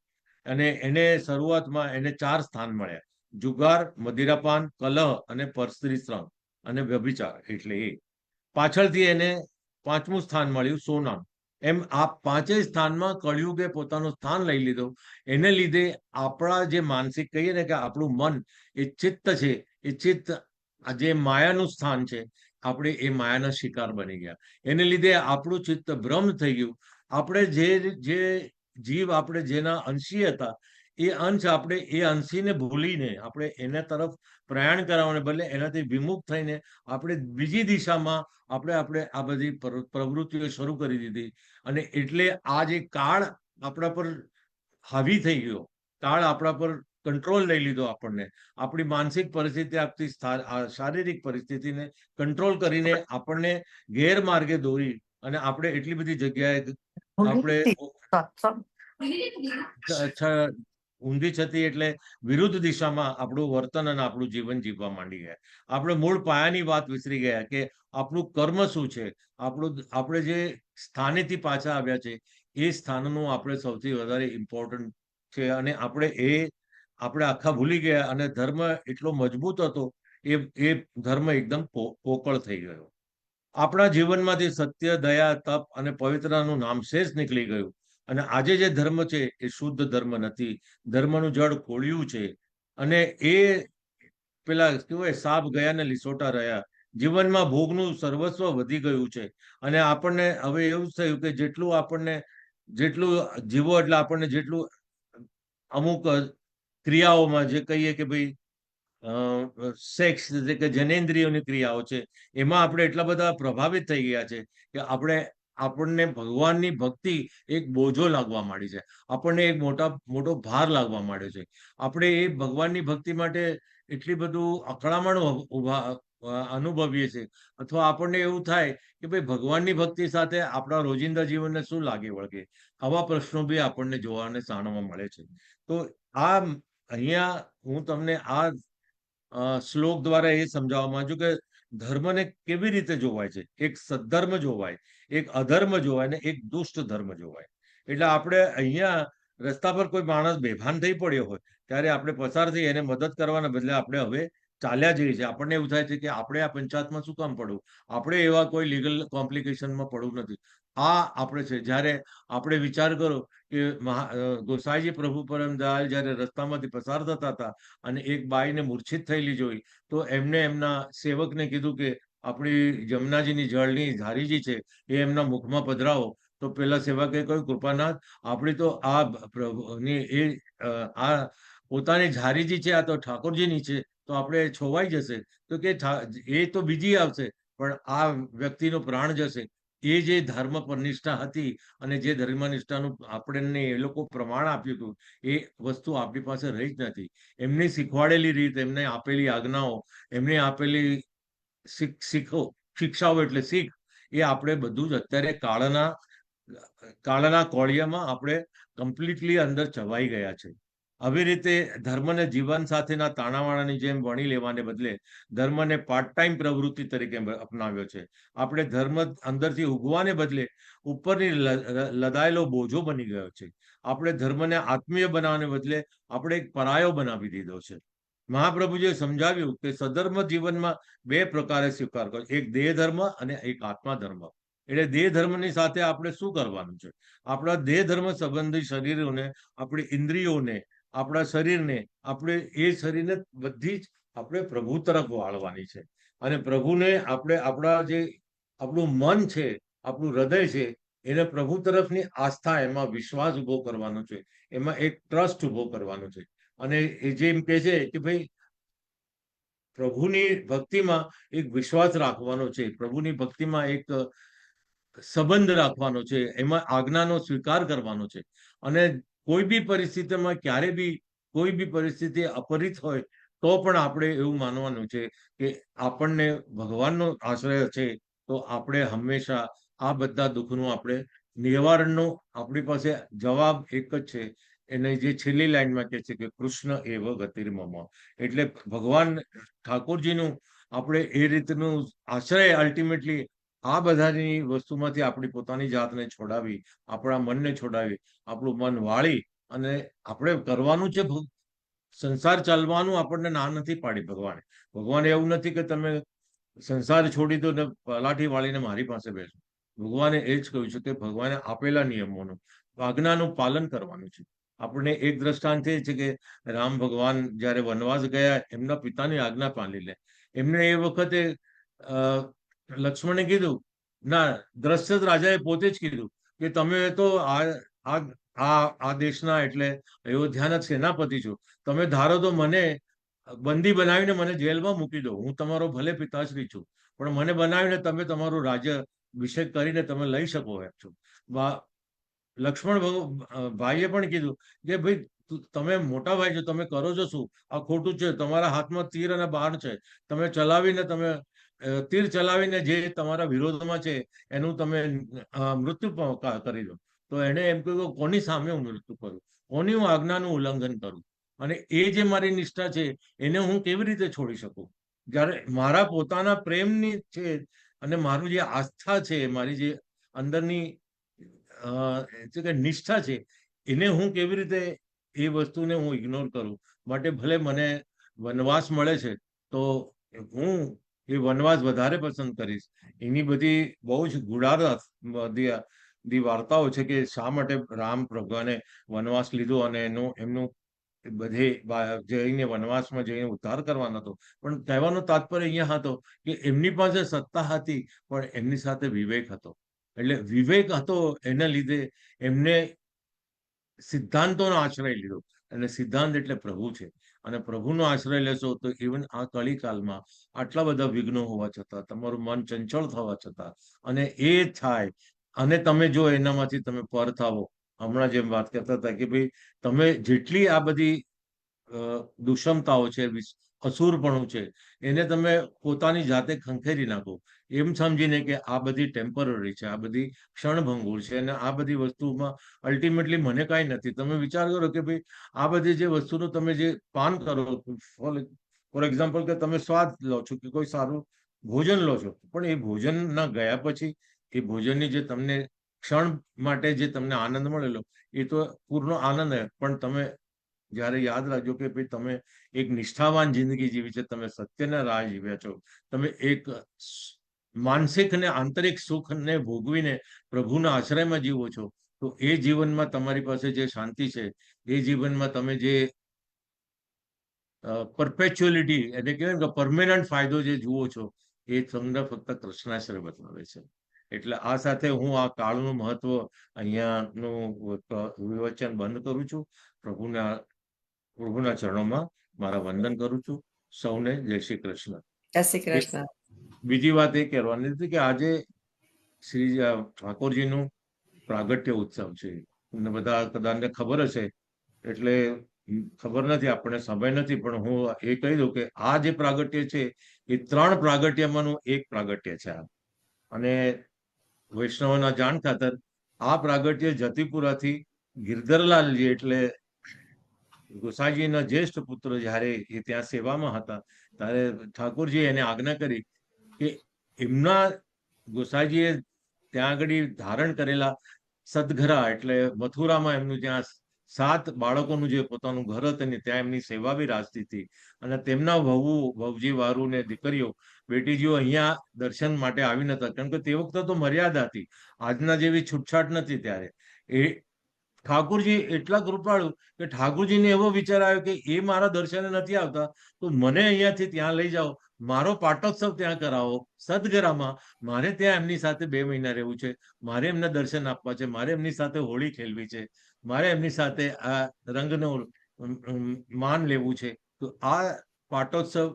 અને એને શરૂઆતમાં એને 4 સ્થાન મળ્યા: જુગાર, મદિરાપાન, કલહ અને પરસ્ત્રી શ્રમ અને વ્યભિચાર. એટલે એ પાછળથી એને 5મું સ્થાન મળ્યું, સોનામ. એમ આ 5 સ્થાનમાં કળિયુગે પોતાનું સ્થાન લઈ લીધું. એને લીધે આપણા જે માનસિક કહીએ ને કે આપણું મન એ ચિત્ત છે, એ ચિત્ત જે માયાનું સ્થાન છે, આપણે એ માયાના શિકાર બની ગયા. એને લીધે આપણું ચિત્ત ભ્રમ થઈ ગયું. આપણે જે જીવ આપણે જેના અંશી હતા એ અંશ આપણે એ અંશીને ભૂલીને આપણે એના તરફ પ્રયાણ કરાવવાને બદલે એનાથી વિમુખ થઈને આપણે બીજી દિશામાં આપણે આ બધી પ્રવૃત્તિઓ શરૂ કરી દીધી. અને એટલે આ જે કાળ આપણા પર હાવી થઈ ગયો, કાળ આપણા પર કંટ્રોલ લઈ લીધો આપણને, આપણી માનસિક પરિસ્થિતિ, આપણી શારીરિક પરિસ્થિતિને કંટ્રોલ કરીને આપણને ગેરમાર્ગે દોરી અને આપણે એટલી બધી જગ્યાએ આપણે ઊંધી છતી એટલે વિરુદ્ધ દિશામાં આપણું વર્તન અને આપણું જીવન જીવવા માંડી ગયા. આપણે મૂળ પાયાની વાત વિસરી ગયા કે આપણું કર્મ શું છે, આપણે જે સ્થાનેથી પાછા આવ્યા છે એ સ્થાનનું આપણે સૌથી વધારે ઇમ્પોર્ટન્ટ છે. અને આપણે આખા ભૂલી ગયા અને ધર્મ એટલો મજબૂત હતો, એ ધર્મ એકદમ પોકળ થઈ ગયો. આપણા જીવનમાંથી સત્ય, દયા, તપ અને પવિત્રતાનું નામશેષ નીકળી ગયું. અને આજે જે ધર્મ છે એ શુદ્ધ ધર્મ નથી, ધર્મનું જળ કોળિયું છે. અને એ પેલા કેવાય સાપ ગયા ને લીસોટા રહ્યા, જીવનમાં ભોગનું સર્વસ્વ વધી ગયું છે. અને આપણને હવે એવું થયું કે જેટલું જીવો એટલે આપણને જેટલું અમુક ક્રિયાઓમાં જે કહીએ કે ભાઈ સેક્સ કે જનેન્દ્રિયોની ક્રિયાઓ છે, એમાં આપણે એટલા બધા પ્રભાવિત થઈ ગયા છે કે આપણને ભગવાનની ભક્તિ એક બોજો લાગવા માંડી છે, આપણને એક મોટો ભાર લાગવા માંડ્યો છે. આપણે એ ભગવાનની ભક્તિ માટે એટલી બધું અકળામણ અનુભવીએ છીએ, અથવા આપણને એવું થાય કે ભાઈ ભગવાનની ભક્તિ સાથે આપણા રોજિંદા જીવનને શું લાગે વળગે, આવા પ્રશ્નો બી આપણને જોવાને જાણવા મળે છે. તો અહીંયા હું તમને આ શ્લોક દ્વારા એ સમજાવવા માંગુ છું કે ધર્મને કેવી રીતે જોવાય છે. એક સદ્ધર્મ જોવાય, એક અધર્મ જોવાય ને એક દુષ્ટ ધર્મ જોવાય. એટલે આપણે અહીંયા રસ્તા પર કોઈ માણસ બેભાન થઈ પડ્યો હોય ત્યારે આપણે પસાર થઈ એને મદદ કરવાના બદલે આપણે હવે ચાલ્યા જઈએ છીએ. આપણને એવું થાય છે કે આપણે આ પંચાયતમાં શું કામ પડવું, આપણે એવા કોઈ લીગલ કોમ્પ્લિકેશનમાં પડવું નથી. આપણે છે. જ્યારે આપણે વિચાર કરો કે ગોસાઈજી પ્રભુ પરમ દયાળ જ્યારે રસ્તામાંથી પસાર થતા હતા અને એક બાઈને મૂર્છિત થયેલી જોઈ, તો એમને એમના સેવકને કીધું કે આપણી જમનાજીની જળની ધારીજી છે એ એમના મુખમાં પધરાવો. તો પેલા સેવકે કહ્યું, કૃપાનાથ, આપણી તો આ પ્રભુની આ પોતાની ઝારીજી છે, આ તો ઠાકોરજીની છે, તો આપણે છોવાઈ જશે. તો કે એ તો બીજી આવશે, પણ આ વ્યક્તિનો પ્રાણ જશે. એ જે ધર્મ પર નિષ્ઠા હતી અને જે ધર્મનિષ્ઠાનું આપણને એ લોકો પ્રમાણ આપ્યું હતું, એ વસ્તુ આપણી પાસે રહી જ નથી. એમની શીખવાડેલી રીત, એમને આપેલી આજ્ઞાઓ, એમને આપેલી શિક્ષાઓ એટલે શીખ, એ આપણે બધું જ અત્યારે કાળના કોળિયામાં આપણે કમ્પ્લીટલી અંદર ચવાઈ ગયા છે. આવી રીતે ધર્મને જીવન સાથેના તાણાવાણાની જેમ વણી લેવાને બદલે ધર્મને પાર્ટ ટાઈમ પ્રવૃત્તિ તરીકે અપનાવ્યો છે. આપણે ધર્મ અંદરથી ઉગવાને બદલે ઉપરની લદાયેલો બોજો બની ગયો છે. આપણે ધર્મને આત્મીય બનાવવાને બદલે આપણે એક પરાયો બનાવી દીધો છે. મહાપ્રભુજીએ સમજાવ્યું કે સધર્મ જીવનમાં બે પ્રકારે સ્વીકાર કરો, એક દેહ ધર્મ અને એક આત્મા ધર્મ. એટલે દેહ ધર્મની સાથે આપણે શું કરવાનું છે? આપણા દેહ ધર્મ સંબંધી શરીરોને, આપણી ઇન્દ્રિયોને, આપણા શરીરને, એ શરીરને બધી જ આપણે પ્રભુ તરફ વાળવાની છે. અને પ્રભુને આપણું મન છે, આપણું હૃદય છે, એને પ્રભુ તરફની આસ્થા, એમાં વિશ્વાસ ઉભો કરવાનો છે, એમાં એક ટ્રસ્ટ ઉભો કરવાનો છે. અને એ જેમ કે છે કે ભાઈ પ્રભુની ભક્તિમાં એક વિશ્વાસ રાખવાનો છે, પ્રભુની ભક્તિમાં એક સંબંધ રાખવાનો છે, એમાં આજ્ઞાનો સ્વીકાર કરવાનો છે. અને કોઈ બી પરિસ્થિતિમાં ક્યારે બી કોઈ બી પરિસ્થિતિ અપરિત હોય તો પણ આપણે એવું માનવાનું છે કે આપણને ભગવાનનો આશ્રય છે, તો આપણે હંમેશા આ બધા દુઃખનું આપણે નિવારણનો આપણી પાસે જવાબ એક જ છે. એને જે છેલ્લી લાઈનમાં કહે છે કે કૃષ્ણ એવ ગતિર્મમ, એટલે ભગવાન ઠાકોરજીનું આપણે એ રીતનું આશ્રય અલ્ટિમેટલી આ બધાની વસ્તુમાંથી આપણી પોતાની જાતને છોડાવી, આપણા મનને છોડાવી, આપણું મન વાળી અને આપણે કરવાનું છે. સંસાર ચાલવાનું આપણને ના નથી પાડી ભગવાને. ભગવાને એવું નથી કે તમે સંસાર છોડી દો ને પલાઠી વાળીને મારી પાસે બેસો. ભગવાને એ જ કહ્યું છે કે ભગવાને આપેલા નિયમોનું, આજ્ઞાનું પાલન કરવાનું છે. આપણને એક દ્રષ્ટાંત એ છે કે રામ ભગવાન જયારે વનવાસ ગયા, એમના પિતાની આજ્ઞા પાલી લે. એમને એ વખતે લક્ષ્મણે કીધું, ના, દ્રષ્ટ રાજાએ પોતે જ કીધું કે તમે તો આ દેશના એટલે અયોધ્યાના સેનાપતિ છો, તમે ધારો તો મને બંદી બનાવીને મને જેલમાં મૂકી દો, હું તમારો ભલે પિતાશ્રી છું, પણ મને બનાવીને તમે તમારું રાજ્ય અભિષેક કરીને તમે લઈ શકો એમ છો. લક્ષ્મણ ભાઈએ પણ કીધું કે ભાઈ તમે મોટા ભાઈ છો, તમે કરો છો શું? આ ખોટું છે, તમારા હાથમાં તીર અને બાણ છે, તમે ચલાવીને તીર ચલાવીને જે તમારા વિરોધમાં છે એનું તમે મૃત્યુ કરી દો. તો એને એમ કહ્યું, કોની સામે હું મૃત્યુ કરું, કોની હું આજ્ઞાનું ઉલ્લંઘન કરું, અને એ જે મારી નિષ્ઠા છે એને હું કેવી રીતે છોડી શકું? જ્યારે મારા પોતાના પ્રેમની છે અને મારું જે આસ્થા છે, મારી જે અંદરની નિષ્ઠા છે, એને હું કેવી રીતે એ વસ્તુને હું ઇગ્નોર કરું? માટે ભલે મને વનવાસ મળે છે તો હું એ વનવાસ વધારે પસંદ કરીશ. એની બધી બહુ જ ગુડારત બધી વાર્તાઓ છે કે શા માટે રામ ભગવાને વનવાસ લીધો અને એમનું બધે જઈને વનવાસમાં જઈને ઉદ્ધાર કરવાનો હતો. પણ કહેવાનો તાત્પર્ય અહીંયા હતો કે એમની પાસે સત્તા હતી પણ એમની સાથે વિવેક હતો. એટલે વિવેક હતો એના લીધે એમને સિદ્ધાંતોનો આશ્રય લીધો, અને સિદ્ધાંત એટલે પ્રભુ છે. અને પ્રભુનો આશ્રય લેશો તો ઇવન આ કળીકાલમાં આટલા બધા વિઘ્નો હોવા છતાં, તમારું મન ચંચળ થવા છતાં, અને એ થાય અને તમે જો એનામાંથી તમે પર થાવો. હમણાં જેમ વાત કરતા હતા કે ભાઈ તમે જેટલી આ બધી દુષ્મતાઓ છે, અસુરપણું છે, એને તમે પોતાની જાતે ખંખેરી નાખો, એમ સમજીને કે આ બધી ટેમ્પરરી છે, આ બધી ક્ષણભંગુર છે, અને આ બધી વસ્તુમાં અલ્ટિમેટલી મને કાંઈ નથી. તમે વિચાર કરો કે ભાઈ આ બધી જે વસ્તુનું તમે જે પાન કરો, ફોર એક્ઝામ્પલ કે તમે સ્વાદ લો છો કે કોઈ સારું ભોજન લો છો, પણ એ ભોજનના ગયા પછી એ ભોજનની જે તમને ક્ષણ માટે જે તમને આનંદ મળેલો એ તો પૂર્ણ આનંદ છે. પણ તમે જ્યારે યાદ રાખજો કે ભાઈ તમે એક નિષ્ઠાવાન જિંદગી જીવી છે, તમે સત્યના રાહ જીવ્યા છો, તમે એક માનસિક અને આંતરિક સુખને ભોગવીને પ્રભુના આશ્રયમાં જીવો છો, તો એ જીવનમાં તમારી પાસે જે શાંતિ છે, એ જીવનમાં તમે જે પરપેચ્યુઅલિટી એટલે કહેવાય કે પરમેનન્ટ ફાયદો જે જુઓ છો, એ તમને ફક્ત કૃષ્ણાશ્રય બતાવે છે. એટલે આ સાથે હું આ કાળનું મહત્વ અહીંયાનું વિવચન બંધ કરું છું. પ્રભુના ચરણોમાં મારા વંદન કરું છું. સૌને જય શ્રી કૃષ્ણ. જય શ્રી કૃષ્ણ. બીજી વાત એ કહેવાની હતી કે આજે શ્રી ઠાકોરજીનું પ્રાગટ્ય ઉત્સવ છે. તમને બધા કદાચ ખબર હશે, એટલે ખબર નથી, આપણે સમય નથી, પણ હું એ કહી દઉં કે આ જે પ્રાગટ્ય છે એ 3 પ્રાગટ્યમાંનું એક પ્રાગટ્ય છે. અને વૈષ્ણવના જાણ ખાતર આ પ્રાગટ્ય જતીપુરાથી ગિરધરલાલજી એટલે ગોસાઈજીના જ્યેષ્ઠ પુત્ર જ્યારે એ ત્યાં સેવામાં હતા ત્યારે ઠાકોરજી એને આજ્ઞા કરી કે એમના ગોસાઈજીએ ત્યાં આગળ ધારણ કરેલા સદઘરા એટલે મથુરામાં એમનું જ્યાં 7 બાળકોનું જે પોતાનું ઘર હતું ને ત્યાં એમની સેવા બી રાજતી હતી, અને તેમના વહુજી વારુ ને દીકરીઓ બેટીજીઓ અહીંયા દર્શન માટે આવી નતા, કારણ કે તે વખતે તો મર્યાદા હતી, આજના જેવી છૂટછાટ નથી. ત્યારે એ ઠાકોરજી એટલા કૃપાળુ કે ઠાકોરજીને એવો વિચાર આવ્યો કે એ મારા દર્શને નથી આવતા, તો મને અહીંયાથી ત્યાં લઈ જાઓ, મારો પાટોત્સવ ત્યાં કરાવો સદગરામાં, મારે ત્યાં એમની સાથે 2 મહિના રહેવું છે, મારે એમને દર્શન આપવા છે, મારે એમની સાથે હોળી ખેલવી છે, મારે એમની સાથે આ રંગનું માન લેવું છે. તો આ પાટોત્સવ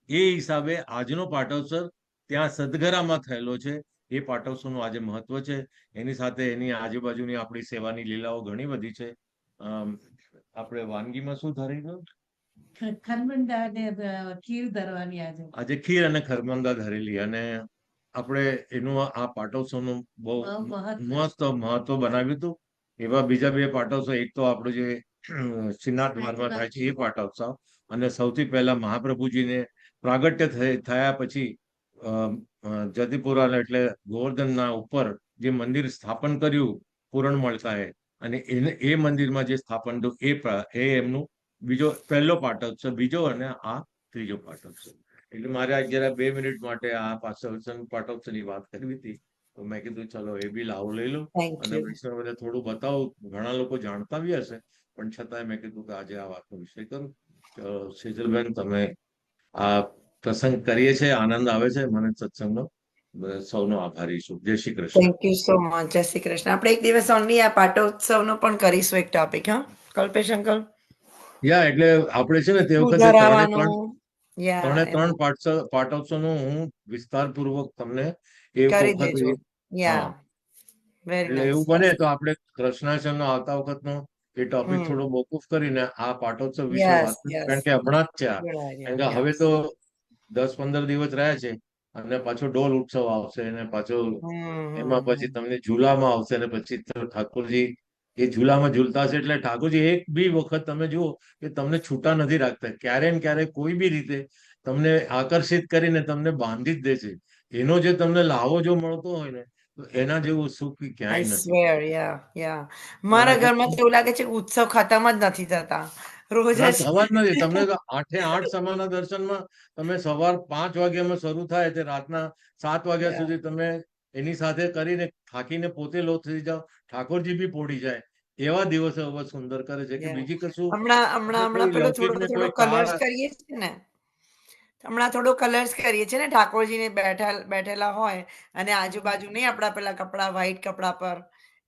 એ હિસાબે આજનો પાટોત્સવ ત્યાં સદગરામાં થયેલો છે. એ પાટોત્સવનું આજે મહત્વ છે. એની સાથે એની આજુબાજુની આપણી સેવાની લીલાઓ ઘણી બધી છે. આપણે વાનગીમાં શું ધરી ગયું? ખીર ધરવાની આજે ખીર અને ખરમંદા ધરેલી, અને આપણે એનું આ પાટોત્સવનું બહુ મસ્ત મહત્વ બનાવ્યું હતું. એવા બીજા 2 પાટોત્સવ, એક તો આપણું જે શ્રીનાથ દ્વારમાં થાય છે એ પાટોત્સવ, અને સૌથી પહેલા મહાપ્રભુજીને પ્રાગટ્ય થયા પછી જતીપુરા એટલે ગોવર્ધનના ઉપર જે મંદિર સ્થાપન કર્યું પૂરણ મળતાએ, અને એ મંદિરમાં જે સ્થાપન થયું એ એમનું પહેલો પાટોત્સવ, બીજો અને આ ત્રીજો પાટોત્સવ. એટલે મારે જરા 2 મિનિટ માટે આ પાટોત્સવની વાત કરવી હતી, તો મેં કીધું ચલો એ બી લાવો લઈ લો અને વૈષ્ણવને થોડું બતાવું. ઘણા લોકો જાણતા બી હશે, પણ છતાંય મેં કીધું કે આજે આ વાતનો વિષય કરું. સેજલબેન, તમે આ પ્રસંગ કરીએ છીએ, આનંદ આવે છે મને સત્સંગનો. સૌનો આભારી છું. જય Shri Krishna. Thank you so much. જય શ્રી કૃષ્ણ. આપણે એક દિવસ ઓનલી આ પાટોત્સવનો પણ કરીશું એક ટોપિક. હા કલ્પેશ અંકલ? યા એટલે આપણે છે ને તે વખતે 3 પાટોત્સવનું હું વિસ્તારપૂર્વક તમને કરી દેજો. યા એટલે એવું બને તો આપણે કૃષ્ણાશ્રમનો આવતા વખતનો એ ટોપિક હમ. થોડો મોકૂફ કરીને આ પાટોત્સવ વિશે યસ વાત કરીએ. યસ કારણ કે હમણાં જ છે આ. ગુડ કારણ કે આઈડિયા હવે તો 10-15 દિવસ રહ્યા છે અને પાછો ડોલ ઉત્સવ આવશે અને પાછો એમાં પછી તમને ઝૂલામાં આવશે અને પછી તો ઠાકોરજી એ ઝૂલામાં ઝૂલતા હશે એટલે ઠાકોરજી એક બી વખત તમે જુઓ કે તમને છૂટા નથી રાખતા. ક્યારે ને ક્યારે કોઈ બી રીતે તમને આકર્ષિત કરીને તમને બાંધી જ દે છે. એનો જે તમને લાવો જો મળતો હોય ને તો એના જેવું સુખ આઈ ક્યાંય નથી. સ્વેર યા મારા એનાથી ઘરમાં તો એવું લાગે છે કે ઉત્સવ ખતમ જ નથી થતા રોજ ના જ થવા જ નથી. તમને તો 8-8 સમાના દર્શનમાં તમે સવાર 5 વાગ્યામાં શરૂ થાય તે રાતના 7 વાગ્યા Yeah. સુધી તમે એની સાથે કરીને થાકીને પોતે લો થઈ જાઓ, ઠાકોરજી બી પોડી જાય. એવા દિવસો હવે સુંદર કરે છે કે Yeah. બીજી કશું હમણાં કોઈ પેલો લૌકિક થોડો ને થોડો કોઈ કાળ કલર્સ કરીએ છીએ ને હમણાં થોડો કલર્સ કરીએ છીએ ને ઠાકોરજીને બેઠેલા હોય અને આજુબાજુ નહીં આપણા પેલા કપડા વ્હાઈટ કપડા પર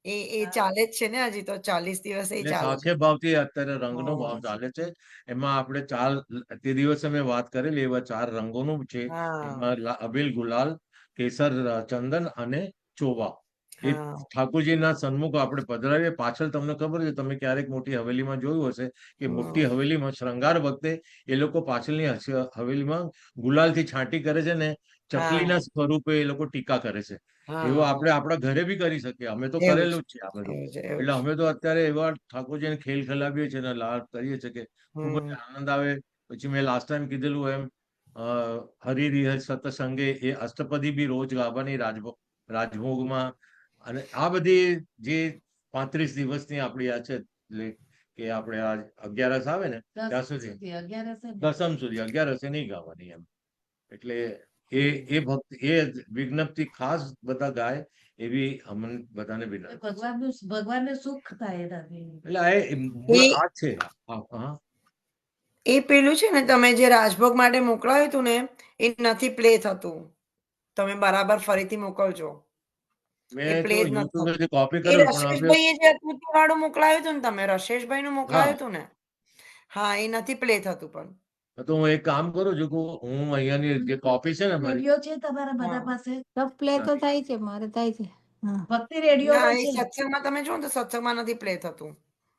એ ચાલે જ છે ને હજી તો 40 દિવસ એ એટલે ચાલે છે સાખે ભાવથી અત્યારે રંગનો હમ. ભાવ ચાલે છે. એમાં આપણે તે દિવસે મેં વાત કરેલી એવા 4 રંગોનું છે. હા એમાં અબીલ, ગુલાલ, કેસર, ચંદન અને ચોવા. એ હા ઠાકોરજીના સન્મુખ આપણે પધરાવીએ. પાછળ તમને ખબર છે, તમે ક્યારેક મોટી હવેલીમાં જોયું હશે કે મોટી હવેલીમાં શૃંગાર વખતે એ લોકો પાછળની હવેલીમાં ગુલાલથી છાંટી કરે છે ને ચકલીના સ્વરૂપે એ લોકો ટીકા કરે છે. એવો હા આપણે આપણા ઘરે બી કરી શકીએ. અમે તો એવું કરેલું જ છે આ બધું. એવું છે એવું એટલે છે અમે તો અત્યારે એવા ઠાકોરજીને ખેલ ખેલાવીએ છીએ અને લાડ કરીએ છીએ કે ખૂબ જ હમ આનંદ આવે. પછી મેં લાસ્ટ ટાઈમ કીધેલું એમ હરિરિહ સતસંગે એ અષ્ટપદી બી રોજ ગાવાની રાજભોગમાં. અને આ બધી જે 35 દિવસની આપણી આ છે એટલે કે આપણે આ 11 આવે ને ત્યાં સુધી દસમ સુધી 11 નહીં ગાવાની એમ. એટલે એ વિજ્ઞપ્તિ ખાસ બધા ગાય એવી અમને બધાને વિનંતી. ભગવાનને સુખ થાય એનાથી. એટલે મૂળ એ આ છે. હા. એ પેલું છે ને તમે જે રાજભોગ માટે મોકલાયું હતું ને એ નથી પ્લે થતું તમે બરાબર ફરીથી મોકલજો એ મેં પ્લે તો જ નથી થતું યુટ્યુબથી કોપી એ કર્યો પણ હવે રશેશભાઈએ જે અતુતિ વાળું મોકલાયું હતું ને તમે રશેશભાઈ નું મોકલાયું હા હતું ને હા એ નથી પ્લે થતું પણ તો હું એક કામ કરું છું કે હું અહીંયાની જે કોપી છે ને મારી રેડિયો છે તમારા બધા હા પાસે તો પ્લે તો નથી. થાય છે મારે થાય છે હા ભક્તિ રેડિયો ના માં એ છે સત્સંગમાં તમે જો ને તો સત્સંગમાં નથી પ્લે થતું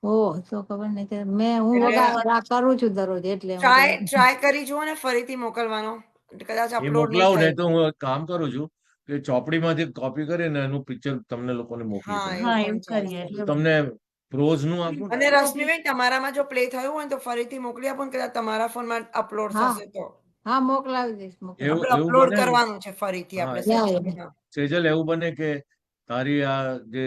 ઓહ તો ખબર નહીં કે હું એટલે કરું છું દરરોજ એટલે ટ્રાય કરી જુઓ ને ફરીથી મોકલવાનો કદાચ એ અપલોડ નહીં મોકલાવું ને થાય તો હું એક કામ કરું છું કે ચોપડીમાંથી કોપી કરીને એનું પિક્ચર તમને લોકોને મોકલી હા દઉં. હા એવું એવું પણ કરીએ ચાલશે એટલે તમને પ્રોઝ નું આપું અને ને રશ્મિબેન તમારામાં જો પ્લે થયું હોય ને તો ફરીથી મોકલી આપો ને કદાચ તમારા ફોનમાં અપલોડ હા થશે તો હા મોકલાવી દઈશ મોકલાવી આપણે એવું અપલોડ બને ને કરવાનું છે ફરીથી હા આપણે યા, સેશનમાં સેજલ એવું બને કે તારી આ જે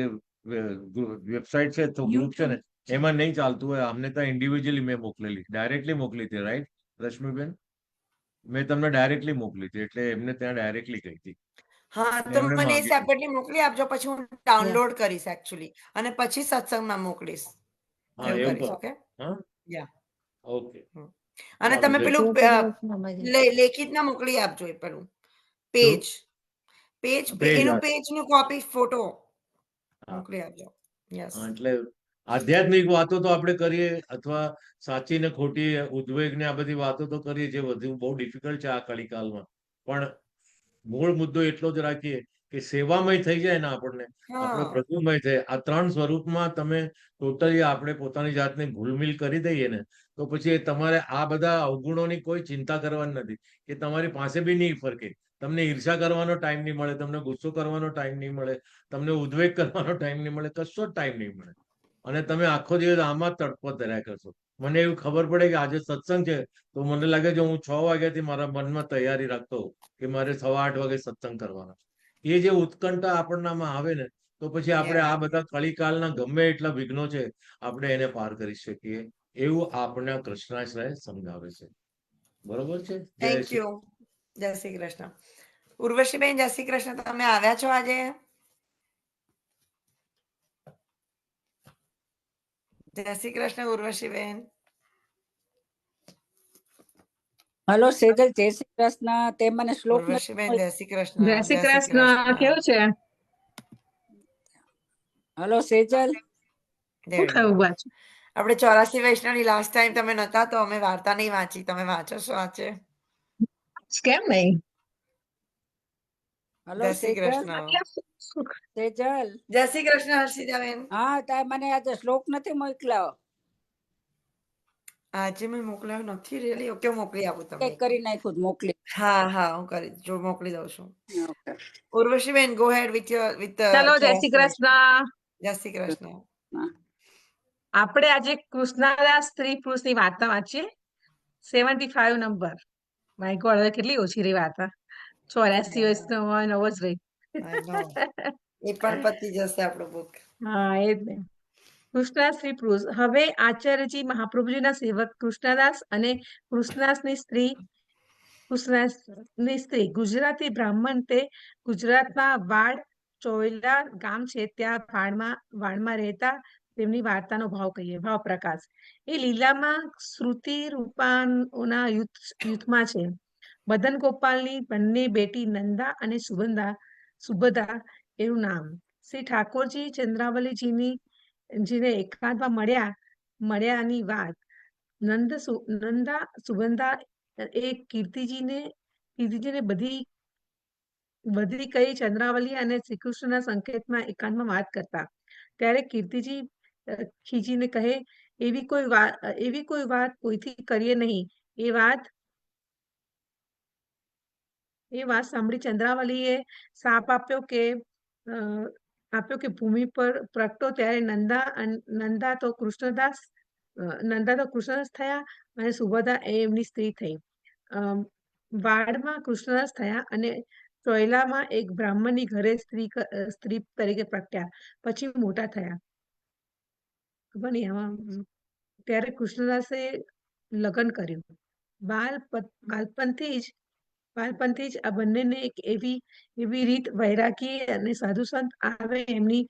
વેબસાઇટ છે તો ગ્રુપ છે ને એમાં નહીં ચાલતું હોય. અમને ત્યાં ઇન્ડિવિજ્યુઅલી મેં મોકલેલી, ડાયરેક્ટલી મોકલી હતી. રાઈટ રશ્મિબેન? મેં તમને ડાયરેક્ટલી મોકલી હતી એટલે એમને ત્યાં ડાયરેક્ટલી ગઈ હતી. હા અને તો એમને મને માંગી હતી. સેપરેટલી મોકલી આપજો પછી હું ડાઉનલોડ કરીશ એકચ્યુઅલી અને પછી સત્સંગમાં મોકલીશ હા એવું એવું કરીશ કરો. ઓકે હા યા ઓકે અને ચાલો તમે જય પેલું જય શ્રી કૃષ્ણ મજા. લેખિત ના મોકલી આપજો એ પેલું શું પેજ એનું પેજ નું કોપી ફોટો હા મોકલી આપજો યસ હા, એટલે આધ્યાત્મિક વાતો તો આપણે કરીએ અથવા સાચી ને ખોટી ઉદ્વેગ ને આ બધી વાતો તો કરીએ જે વધુ બહુ ડિફિકલ્ટ છે આ કલિકાલમાં. પણ મૂળ મુદ્દો એટલો જ રાખીએ કે સેવામય થઈ જાય ને આપણને આપણો હા પ્રભુમય થાય. આ 3 સ્વરૂપમાં તમે ટોટલી આપણે પોતાની જાતને ભૂલમિલ કરી દઈએ ને તો પછી તમારે આ બધા અવગુણોની કોઈ ચિંતા કરવાની નથી કે તમારી પાસે બી નહીં ફરકે. તમને ઈર્ષા કરવાનો ટાઈમ નહીં મળે, તમને ગુસ્સો કરવાનો ટાઈમ નહીં મળે, તમને ઉદ્વેગ કરવાનો ટાઈમ નહીં મળે, કશો જ ટાઈમ નહીં મળે. અને તમે આખો દિવસ આમાં તડપત ધર્યા કરશો. મને એવું ખબર પડે કે આજે સત્સંગ છે તો મને લાગે છે હું 6 વાગ્યાથી મારા મનમાં તૈયારી રાખતો હોઉં કે મારે 8:15 વાગે સત્સંગ કરવાનો. એ જે ઉત્કંઠા આપણનામાં આવે ને તો પછી આપણે આ બધા કલિકાલના ગમે એટલા વિઘ્નો છે આપણે એને પાર કરી શકીએ એવું આપણને કૃષ્ણાશ્રય સમજાવે છે. બરોબર છે? જય થેન્ક શ્રી યુ જય શ્રી કૃષ્ણ ઉર્વશીબેન જય શ્રી કૃષ્ણ તમે આવ્યા છો આજે જય શ્રી કૃષ્ણ ઉર્વશીબેન હલો સેજલ જય શ્રી કૃષ્ણ તે મને શ્લોક ઉર્વશીબેન જય શ્રી કૃષ્ણ જય શ્રી કૃષ્ણ કેવું છે હલો સેજલ શું થયું બાજુ આપણે 84 વૈષ્ણવની લાસ્ટ ટાઈમ તમે નતા તો અમે વાર્તા નહીં વાંચી તમે વાંચો છો આજે કેમ નહીં હલો જય શ્રી સેજલ કૃષ્ણ. સેજલ જય શ્રી કૃષ્ણ હર્ષિતાબેન. હા તાર મને આજે શ્લોક નથી મોકલ્યો, આજે મેં મોકલાયો નથી રેલી. ઓકે, મોકલી આપું તમને. કઈક કરી નાખ્યું તો મોકલી. હા હા, હું મોકલી દઉં છું. Okay. ઉર્વશીબેન, ગો હેડ વિથ ચલો જય શ્રી કૃષ્ણ. જય શ્રી કૃષ્ણ. આપણે આજે કૃષ્ણદાસ સ્ત્રી પુરુષની વાર્તા વાંચીએ. 75 નંબર. માય ગોડ, હવે કેટલી ઓછી રહી વાર્તા. 84 વર્ષનો હોય નવો જ રહી. I know. એ પણ પતી જશે આપણો બુક. હા એ જ ને. કૃષ્ણદાસ સ્ત્રી પુરુષ. હવે આચાર્યજી મહાપ્રભુજીના સેવક કૃષ્ણદાસ અને કૃષ્ણદાસની સ્ત્રી ગુજરાતી બ્રાહ્મણ તે ગુજરાતના વાડ ચોયલા ગામ છે. ત્યાં વાડમાં રહેતા તેમની વાર્તાનો ભાવ કહીએ. ભાવ પ્રકાશ એ લીલામાં શ્રુતિ રૂપાઓના યુથમાં છે. મદન ગોપાલની બંને બેટી નંદા અને સુબધા એનું નામ. શ્રી ઠાકોરજી ચંદ્રાવલીજીને એકાંતમાં મળ્યાની વાત. નંદા સુગંધા એ કીર્તિજીને બધી કઈ ચંદ્રાવલી અને શ્રીકૃષ્ણના સંકેતમાં એકાંતમાં વાત કરતા. ત્યારે કીર્તિજી ખીજીને કહે, એવી કોઈ વાત કોઈથી કરીએ નહીં. એ વાત સાંભળી ચંદ્રાવલીએ શાપ આપ્યો કે ભૂમિ પર પ્રગટો. ત્યારે નંદા તો કૃષ્ણદાસ થયા અને સુભદ્રા એમની સ્ત્રી થઈ. વાડમાં કૃષ્ણદાસ થયા અને ચોયલામાં એક બ્રાહ્મણની ઘરે સ્ત્રી તરીકે પ્રગટ્યા. પછી મોટા થયા. ખબર નહીં આમાં. ત્યારે કૃષ્ણદાસે લગ્ન કર્યું. બાળપણથી જ આ બંનેને એક એવી રીત વૈરાગી અને સાધુ સંત આવે એમની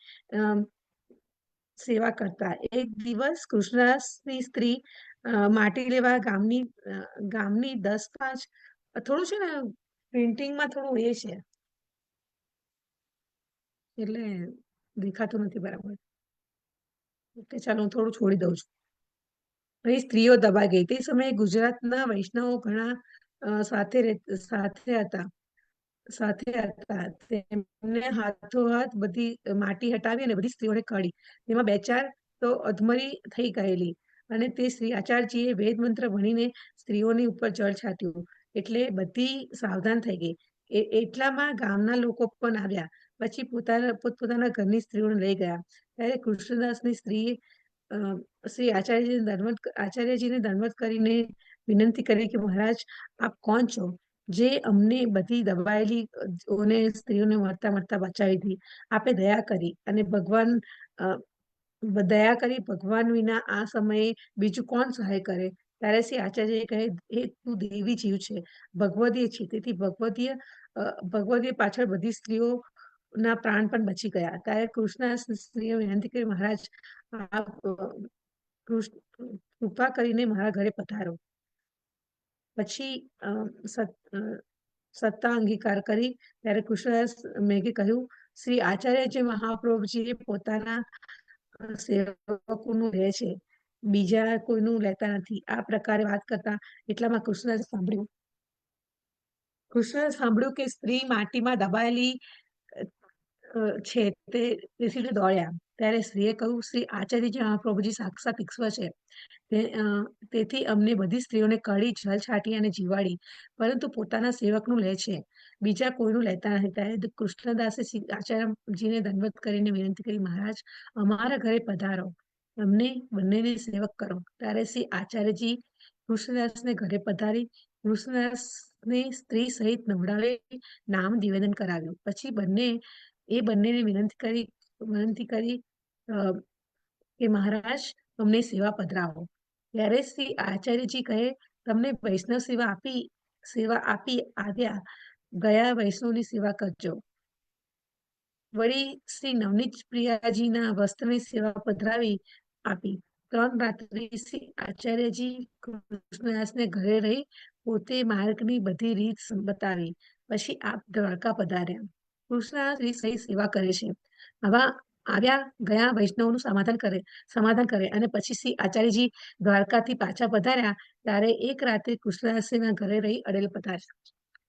સેવા કરતા. એક દિવસ કૃષ્ણદાસની સ્ત્રી માટી લેવા ગામની 10-5 થોડું છે ને પ્રિન્ટિંગમાં થોડું એ છે એટલે દેખાતું નથી બરાબર. ઓકે, ચાલો હું થોડું છોડી દઉં છું. અહીં સ્ત્રીઓ દબાઈ ગઈ. તે સમયે ગુજરાતના વૈષ્ણવો ઘણા સાથે હતા. તેમને હાથોહાથ બધી માટી હટાવી અને બધી સ્ત્રીઓને કાઢી. તેમાં 2-4 તો અધમરી થઈ ગયેલી અને તે શ્રી આચાર્યજીએ વેદ મંત્ર ભણીને સ્ત્રીઓની ઉપર જળ છાટ્યું એટલે બધી સાવધાન થઈ ગઈ. એટલામાં ગામના લોકો પણ આવ્યા. પછી પોતપોતાના ઘરની સ્ત્રીઓને લઈ ગયા. ત્યારે કૃષ્ણદાસની સ્ત્રીએ શ્રી આચાર્યજીને દંડવત કરીને વિનંતી કરી કે મહારાજ, આપ કોણ છો જે અમને બધી દબાયેલી સ્ત્રીઓને મળતા બચાવી હતી? આપે દયા કરી ભગવાન વિના આ સમયે બીજું કોણ સહાય કરે? ત્યારે શ્રી આચાર્ય કહે, એ તું દેવી જીવ છે, ભગવદીય છે. તેથી ભગવદીય પાછળ બધી સ્ત્રીઓના પ્રાણ પણ બચી ગયા. ત્યારે કૃષ્ણ સ્ત્રીઓ વિનંતી કરી, મહારાજ આપ કૃપા કરીને મારા ઘરે પધારો. પછી સત્તા અંગીકાર કરી. ત્યારે કૃષ્ણદાસ મેઘે કહ્યું, શ્રી આચાર્યજી મહાપ્રભુજી પોતાના સેવકોનું લે છે, બીજા કોઈનું લેતા નથી. આ પ્રકારે વાત કરતા એટલામાં કૃષ્ણદાસ સાંભળ્યું કે સ્ત્રી માટીમાં દબાયેલી છે. તેથી દોડ્યા. ત્યારે સ્ત્રીએ કહ્યું, શ્રી આચાર્યજી મહાપ્રભુજી સાક્ષાત ઈશ્વર છે. તેથી અમને બધી સ્ત્રીઓને કાઢી, જલ છાટી અને જીવાડી, પરંતુ પોતાના સેવકનું લે છે, બીજા કોઈનું લેતા નથી. ત્યારે કૃષ્ણદાસે આચાર્યજીને દંડવત કરીને વિનંતી કરી, મહારાજ અમારા ઘરે પધારો, અમને બંનેને સેવક કરો. ત્યારે શ્રી આચાર્યજી કૃષ્ણદાસને ઘરે પધારી કૃષ્ણદાસને સ્ત્રી સહિત નવડાવી નામ નિવેદન કરાવ્યું. પછી બંનેને વિનંતી કરી કે મહારાજ અમને સેવા પધરાવો. ત્યારે શ્રી આચાર્યજી કહે, તમને વૈષ્ણવ સેવા આપી આવ્યા, ગયા વૈષ્ણવની સેવા કરજો. વળી શ્રી નવનીત પ્રિયાજીના વસ્ત્રની સેવા પધરાવી આપી. 3 રાત્રિ શ્રી આચાર્યજી કૃષ્ણદાસને ઘરે રહી પોતે માર્ગની બધી રીત બતાવી. પછી આપ દ્વારકા પધાર્યા. કૃષ્ણદાસ સહી સેવા કરે છે. આવ્યા ગયા વૈષ્ણવનું સમાધાન કરે અને પછી શ્રી આચાર્યજી દ્વારકાથી પાછા પધાર્યા. ત્યારે એક રાત્રે કૃષ્ણદાસના ઘરે રહી અડેલ પધાર્યા.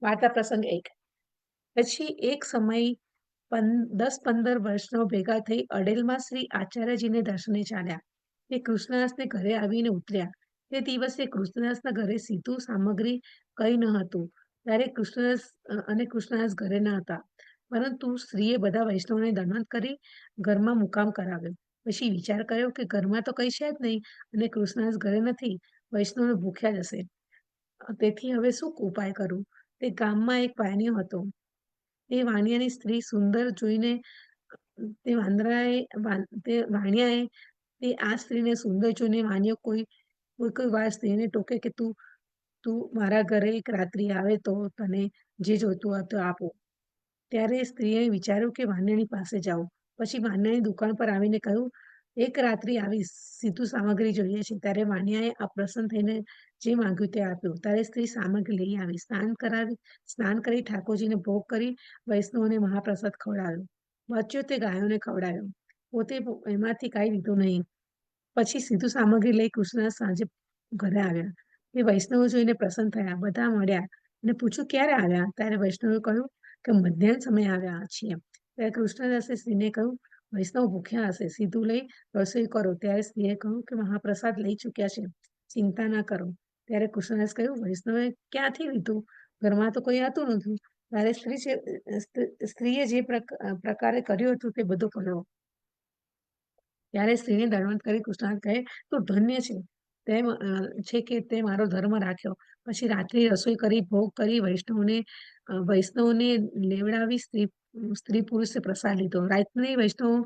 વાર્તા પ્રસંગ 1. પછી એક સમય 10-15 વર્ષનો ભેગા થઈ અડેલમાં શ્રી આચાર્યજીને દર્શને ચાલ્યા. તે કૃષ્ણદાસને ઘરે આવીને ઉતર્યા. તે દિવસે કૃષ્ણદાસના ઘરે સીધું સામગ્રી કંઈ ન હતું. ત્યારે કૃષ્ણદાસ ઘરે ન હતા. પરંતુ સ્ત્રીએ બધા વૈષ્ણવને દંડવત કરી ઘરમાં મુકામ કરાવ્યો. પછી વિચાર કર્યો કે ઘરમાં તો કઈ છે જ નહીં અને કૃષ્ણદાસ ઘરે નથી, વૈષ્ણવ ભૂખ્યા જશે. તેથી હવે શું ઉપાય કરું? તે ગામમાં એક વાણિયો હતો. તે વાણિયાની સ્ત્રી સુંદર જોઈને તે વાણિયાએ તે આ સ્ત્રીને સુંદર જોઈને વાણિયો કોઈ વાર સ્ત્રીને ટોકે કે તું મારા ઘરે એક રાત્રિ આવે તો તને જે જોતું હોય તો આપો. ત્યારે સ્ત્રીએ વિચાર્યું કે વાણિયાની પાસે જાઉં. પછી વાણિયાની દુકાન પર આવીને કહ્યું, એક રાત્રિ આવીશ, સીધું સામગ્રી જોઈએ છે. ત્યારે વાણિયાએ અપ્રસન્ન થઈને જે માંગ્યું તે આપ્યું. ત્યારે સ્ત્રી સામગ્રી લઈ આવી. સ્નાન કરી ઠાકોરજીને ભોગ કરી વૈષ્ણવને મહાપ્રસાદ ખવડાવ્યો. બચ્યો તે ગાયોને ખવડાવ્યો. પોતે એમાંથી કાંઈ લીધું નહીં. પછી સીધું સામગ્રી લઈ કૃષ્ણદાસ સાંજે ઘરે આવ્યા. તે વૈષ્ણવ જોઈને પ્રસન્ન થયા. બધા મળ્યા અને પૂછ્યું ક્યારે આવ્યા? ત્યારે વૈષ્ણવે કહ્યું કે મધ્યાહન સમયે આવ્યા છીએ. ત્યારે કૃષ્ણદાસે સ્ત્રીને કહ્યું, વૈષ્ણવ ભૂખ્યા હશે, સીધું લઈ રસોઈ કરો. ત્યારે સ્ત્રીએ કહ્યું કે મહાપ્રસાદ લઈ ચૂક્યા છે, ચિંતા ના કરો. ત્યારે કૃષ્ણદાસ કહ્યું, વૈષ્ણવે ક્યાંથી લીધું? ઘરમાં તો કોઈ હતું નથી. ત્યારે સ્ત્રીએ જે પ્રકારે કર્યું હતું તે બધું કર્યો. ત્યારે સ્ત્રીને દંડવત કરી કૃષ્ણદાસ કહે, તું ધન્ય છે તેમ છે કે તે મારો ધર્મ રાખ્યો. પછી રાત્રિ રસોઈ કરી ભોગ કરી વૈષ્ણવને લેવડાવી સ્ત્રી પુરુષે પ્રસાદ લીધો. રાત્રે વૈષ્ણવ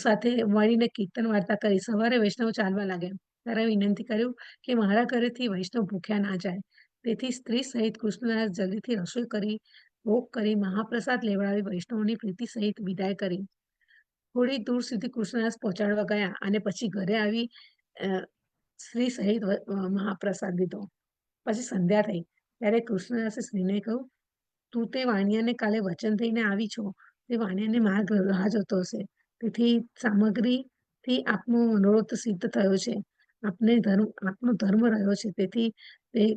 સાથે મળીને કીર્તન વાર્તા કરી. સવારે વૈષ્ણવ ચાલવા લાગ્યા. ત્યારે વિનંતી કર્યું કે મારા ઘરેથી વૈષ્ણવ ભૂખ્યા ના જાય. તેથી સ્ત્રી સહિત કૃષ્ણદાસ જલ્દીથી રસોઈ કરી ભોગ કરી મહાપ્રસાદ લેવડાવી વૈષ્ણવની પ્રીતિ સહિત વિદાય કરી. થોડી દૂર સુધી કૃષ્ણદાસ પહોંચાડવા ગયા અને પછી ઘરે આવી સ્ત્રી સહિત મહાપ્રસાદ લીધો. પછી સંધ્યા થઈ. ત્યારે કૃષ્ણદાસે સ્ત્રીને કહ્યું, તું તે વાણિયાને કાલે વચન થઈને આવી છો. તે વાણિયાને માર્ગ રાહ જોતો હશે. તેથી સામગ્રીથી આપનો મનોરથ સિદ્ધ થયો છે. આપનો ધર્મ રહ્યો છે. તેથી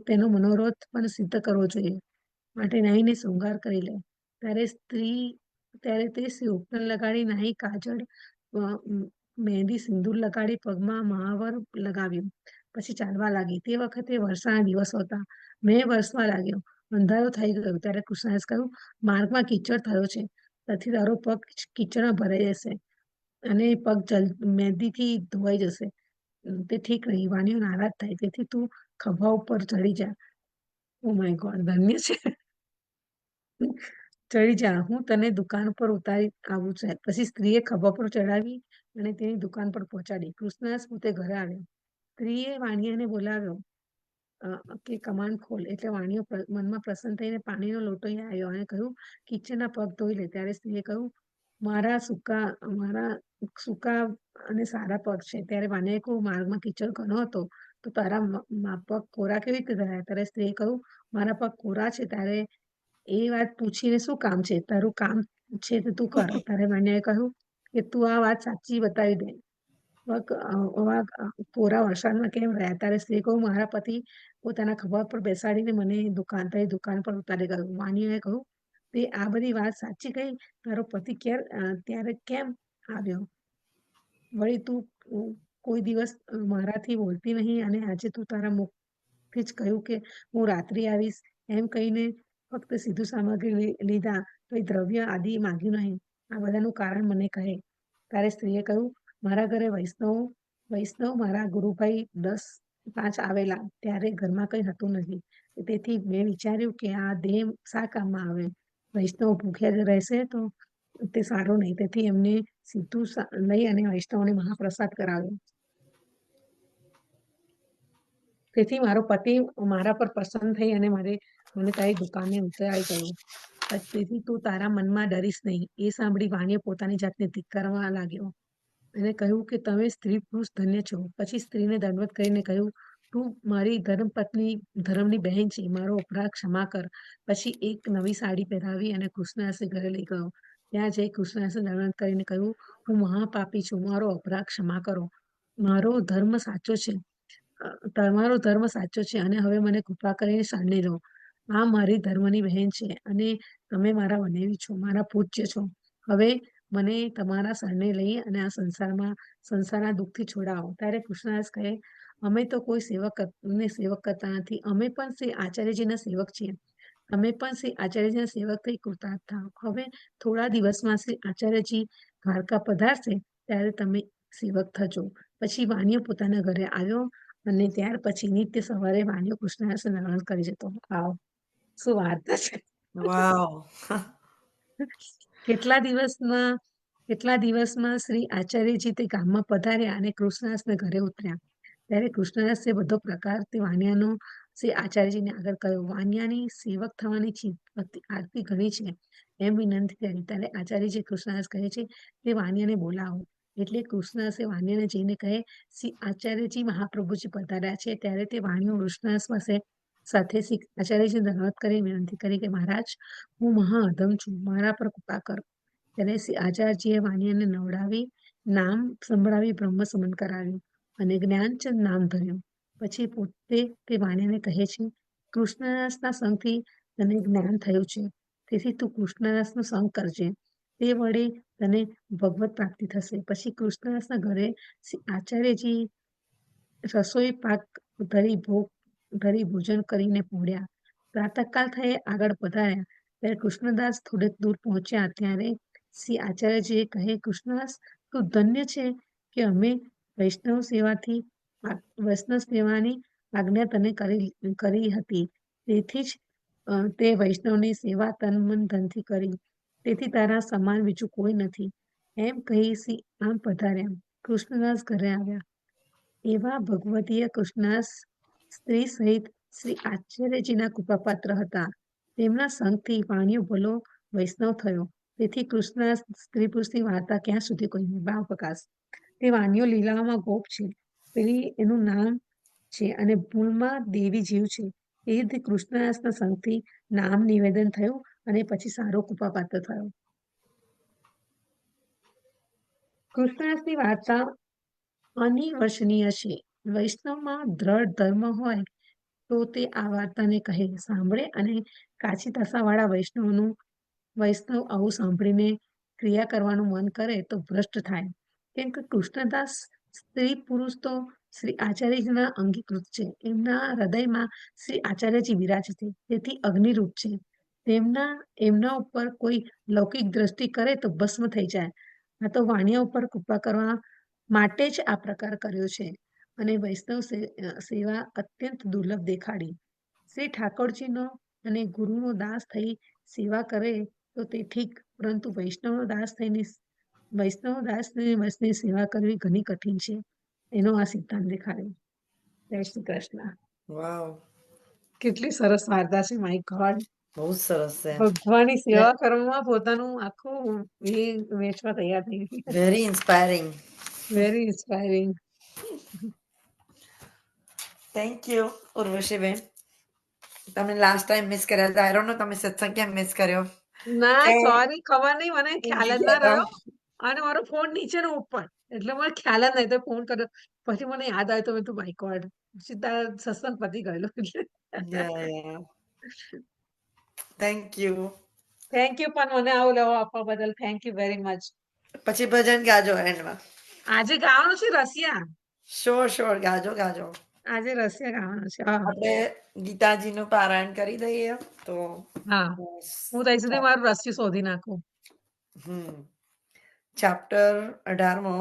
તેનો મનોરથ પણ સિદ્ધ કરવો જોઈએ. માટે નાહીને શૃંગાર કરી લે. ત્યારે તે શ્રી ઉપટન લગાડી નાહી કાજળ મહેંદી સિંદૂર લગાડી પગમાં મહાવર લગાવ્યું. પછી ચાલવા લાગી. તે વખતે વર્ષાના દિવસો હતા. મેં વરસવા લાગ્યો. અંધારો થઈ ગયો. ત્યારે કૃષ્ણદાસ કહ્યું, માર્ગમાં કીચડ થયો છે, તેથી તારો પગ કીચડમાં ભરાઈ જશે અને પગ મહેંદીથી ધોવાઈ જશે. તે ઠીક નહીં. વાણિયો નારાજ થાય. તેથી તું ખભા ઉપર ચડી જા. ઓ માય ગોડ, ધન્ય છે. ચડી જા, હું તને દુકાન પર ઉતારી આવું છે. પછી સ્ત્રીએ ખભા પર ચડાવી અને તેની દુકાન પર પહોંચાડી. કૃષ્ણદાસ પોતે ઘરે આવ્યો. સ્ત્રીએ વાણિયાને બોલાવ્યો કે કમાન ખોલ. એટલે વાણિયો મનમાં પ્રસન્ન થઈને પાણીનો લોટો આવ્યો અને કહ્યું, કિચનના પગ ધોઈ લે. ત્યારે સ્ત્રીએ કહ્યું, મારા સૂકા અને સારા પગ છે. ત્યારે વાણિયાએ કહ્યું, માર્ગમાં કીચડ ઘણો હતો તો તારા પગ કોરા કેવી રીતે થયા? ત્યારે સ્ત્રીએ કહ્યું, મારા પગ કોરા છે. ત્યારે એ વાત પૂછીને શું કામ છે? તારું કામ છે તે તું કર. ત્યારે વાણિયાએ કહ્યું કે તું આ વાત સાચી બતાવી દે. કોરા વરસાદમાં કેમ રહ્યા? ત્યારે સ્ત્રીએ કહ્યું, મારા પતિ પોતાના ખભા પર બેસાડીને મને દુકાન પર ઉતારી ગયો. વાણિયાએ કહ્યું, તે આ બધી વાત સાચી કહી? તારો પતિ ત્યારે કેમ આવ્યો? વળી તું કોઈ દિવસ મારાથી બોલતી નહીં અને આજે તું તારા મુખથી જ કહ્યું કે હું રાત્રિ આવીશ. એમ કહીને ફક્ત સીધું સામગ્રી લીધા, કોઈ દ્રવ્ય આદિ માંગ્યું નહીં. આ બધાનું કારણ મને કહે. ત્યારે સ્ત્રીએ કહ્યું, મારા ઘરે વૈષ્ણવ મારા ગુરુભાઈ 10-5 આવેલા. ત્યારે ઘરમાં કંઈ હતું નહીં. તેથી મેં વિચાર્યું કે આ દેહ શા કામમાં આવે? વૈષ્ણવ ભૂખ્યા રહેશે તો તે સારું નહીં. તેથી એમને સીધું લઈ અને વૈષ્ણવને મહાપ્રસાદ કરાવ્યો. તેથી મારો પતિ મારા પર પ્રસન્ન થઈ અને મને તારી દુકાને ઉતારી ગયો. તેથી તું તારા મનમાં ડરીશ નહીં. એ સાંભળી વાણિયો પોતાની જાતને ધિક્કારવા લાગ્યો અને કહ્યું કે તમે સ્ત્રી પુરુષ ધન્ય છો. પછી સ્ત્રીને દંડવત કરીને કહ્યું, તું મારી ધર્મપત્ની ધર્મની બહેન છે, મારો અપરાધ ક્ષમા કર. પછી એક નવી સાડી પહેરાવી અને કૃષ્ણદાસે ઘરે લઈ ગયો. ત્યાં જઈ કૃષ્ણદાસે દંડવત કરીને કહ્યું, હું મહાપાપી છું, મારો અપરાધ ક્ષમા કરો. મારો ધર્મ સાચો છે, તમારો ધર્મ સાચો છે અને હવે મને કૃપા કરીને શરણે લો. આ મારી ધર્મની બહેન છે અને તમે મારા વનેવી છો, મારા પૂજ્ય છો. હવે મને તમારા શરણે લઈ અને આ સંસારના દુઃખથી છોડાવો. ત્યારે કૃષ્ણદાસ કહે, અમે તો કોઈ સેવક કરતા નથી. અમે પણ શ્રી આચાર્યજીના સેવક છીએ. તમે પણ શ્રી આચાર્યજીના સેવક થઈ કૃતાર્થ થાઓ. હવે થોડા દિવસમાં શ્રી આચાર્યજી દ્વારકા પધારશે ત્યારે તમે સેવક થજો. પછી વાણિયો પોતાના ઘરે આવ્યો અને ત્યાર પછી નિત્ય સવારે વાણિયો કૃષ્ણદાસને નમન કરી જતો. આવ શું વાર્તા છે. વાવ. કેટલા દિવસમાં શ્રી આચાર્યજી તે ગામમાં પધાર્યા અને કૃષ્ણદાસને ઘરે ઉતર્યા. ત્યારે કૃષ્ણદાસે બધો પ્રકાર તે વાણિયાનો શ્રી આચાર્યજીને આગળ કહ્યો. વાણિયાની સેવક થવાની આરતી ઘણી છે એમ વિનંતી કરી. ત્યારે આચાર્યજી કૃષ્ણદાસ કહે છે તે વાણિયાને બોલાવો. એટલે કૃષ્ણદાસે વાણિયાને જઈને કહે, શ્રી આચાર્યજી મહાપ્રભુજી પધાર્યા છે. ત્યારે તે વાણિયો કૃષ્ણદાસ સાથે શ્રી આચાર્યજી દંડવત કરી વિનંતી કરી કે મહારાજ, હું મહા અધમ છું, મારા પર કૃપા કરો. ત્યારે શ્રી આચાર્યજીએ વાણિયાને નવડાવી નામ સંભળાવી બ્રહ્મ સમન કરાવ્યું અને જ્ઞાનચંદ નામ ધર્યું. પછી પોતે તે વાણિયાને કહે છે, કૃષ્ણદાસના સંગથી તને જ્ઞાન થયું છે, તેથી તું કૃષ્ણદાસનો સંગ કરજે, તે વડે તને ભગવત પ્રાપ્તિ થશે. પછી કૃષ્ણદાસના ઘરે શ્રી આચાર્યજી રસોઈ પાક ધરી ભોજન કરીને પોડ્યા. પ્રાતઃકાળ થયે આગળ પધાર્યા. ત્યારે કૃષ્ણદાસ થોડેક દૂર પહોંચ્યા ત્યારે શ્રી આચાર્યજીએ કહે, કૃષ્ણદાસ, તું ધન્ય છે કે અમે વૈષ્ણવ સેવાની આજ્ઞા તને કરી હતી. તેથી જ તે વૈષ્ણવની સેવા તન મન ધનથી કરી. તેથી તારા સમાન બીજું કોઈ નથી. એમ કહી શ્રી આમ પધાર્યા. કૃષ્ણદાસ ઘરે આવ્યા. એવા ભગવદીય કૃષ્ણદાસ સ્ત્રી સહિત શ્રી આચાર્યજીના કૃપાપાત્ર હતા. તેમના સંગથી વાણિયો ભલો વૈષ્ણવ થયો. તેથી કૃષ્ણદાસ સ્ત્રી પુરુષની વાર્તા ક્યાં સુધી કહીએ. ભાવ પ્રકાશ. તે વાણિયો લીલાઓમાં ગોપ છે, પેલી એનું નામ છે અને મૂળમાં દેવી જીવ છે. એ રીતે કૃષ્ણદાસના સંગથી નામ નિવેદન થયું અને પછી સારો કૃપાપાત્ર થયો. કૃષ્ણદાસની વાર્તા અનિર્વચનીય છે. વૈષ્ણવમાં દ્રઢ ધર્મ હોય તો તે આ વાર્તાને કહે, સાંભળે અને કાચી તાસાવાળા વૈષ્ણવ આવું સાંભળીને ક્રિયા કરવાનું મન કરે તો ભ્રષ્ટ થાય. કેમ કે કૃષ્ણદાસ સ્ત્રી પુરુષ તો શ્રી આચાર્યજીના અંગીકૃત છે. એમના હૃદયમાં શ્રી આચાર્યજી વિરાજ છે, તેથી અગ્નિરૂપ છે. એમના ઉપર કોઈ લૌકિક દ્રષ્ટિ કરે તો ભસ્મ થઈ જાય. આ તો વાણિયા ઉપર કૃપા કરવા માટે જ આ પ્રકાર કર્યો છે અને વૈષ્ણવ સેવા અત્યંત દુર્લભ દેખાડી. શ્રી ઠાકોરજીનો અને ગુરુનો દાસ થઈ સેવા કરે તો તે ઠીક, પરંતુ વૈષ્ણવ દાસની સેવા કરવી ઘણી કઠિન છે. એનો આ સિદ્ધાંત દેખાડ્યો. જય શ્રી કૃષ્ણ. વાવ. કેટલી સરસ વાર્તા છે. My God. બહુ જ સરસ છે. ભગવાનની સેવા કરવામાં પોતાનું આખું વેચવા તૈયાર થઈ ગઈ. Very inspiring. Very inspiring. Thank you ઉર્વશીબેન. તમને લાસ્ટ ટાઈમ મિસ કર્યા હતા. આઈ ડોન્ટ નો તમે સત્સંગ કેમ મિસ કર્યો. ના એ સોરી, ખબર નહીં, મને ખ્યાલ જ ઊંઘી ના ગયા રહ્યો અને મારો ફોન નીચેનો ઉપર, એટલે મને ખ્યાલ જ નહીં તો ફોન કર્યો. પછી મને યાદ આવ્યું તો મેં તું માય ગોડ, સીધા સત્સંગ પતી ગયેલો. હતા. Thank you. થેન્ક યુ પણ મને આવું લેવો આપવા બદલ થેન્ક યુ વેરી મચ. પછી ભજન ગાજો એન્ડમાં. આજે ગાવાનું છે રસિયા. શ્યોર ગાજો. આજે રસિયા ગાવાનું છે. હા આપણે ગીતાજીનું પારાયણ કરી દઈએ તો હા, હું ત્યાં સુધી મારું રસ્યું શોધી નાખું. ચેપ્ટર 18મો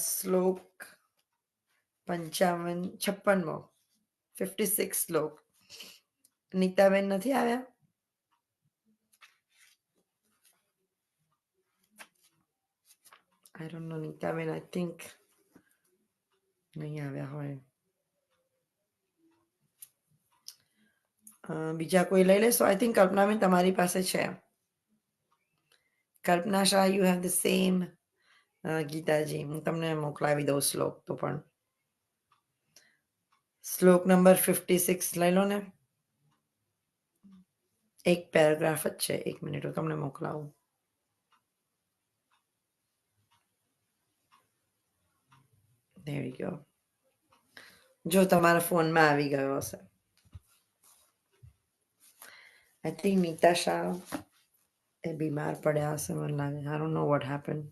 શ્લોક 56મો 56 શ્લોક. નીતાબેન નથી આવ્યા? I don't know. Nitaben I think નહીં આવ્યા હોય. બીજા કોઈ લઈ લેશો? આઈ થિંક કલ્પનાબેન તમારી પાસે છે. Kalpana Shah, you have the same ગીતાજી. હું તમને મોકલાવી દઉં શ્લોક તો પણ. શ્લોક નંબર 56 લઈ લો ને. એક પેરેગ્રાફ જ છે. 1 મિનિટ હું તમને મોકલાવું. There you go. જો તમારા ફોનમાં આવી ગયો હશે. I think Nitasha એ બીમાર પડ્યા હશે મને લાગે. I don't know what happened.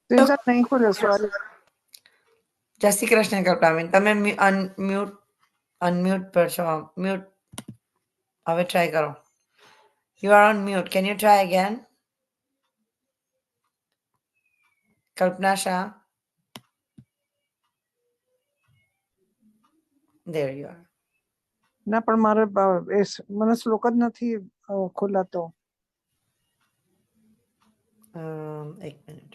Sejal નહીં ખુલ્યો, સોરી. જય શ્રી કૃષ્ણ કલ્પનાબેન. તમે અનમ્યુટ પર છો. મ્યુટ હવે ટ્રાય કરો. You are on mute. Can you try again? Kalpana Shah. There you are. ના પણ મારે મને શ્લોક જ નથી ખોલાતો. એક મિનિટ.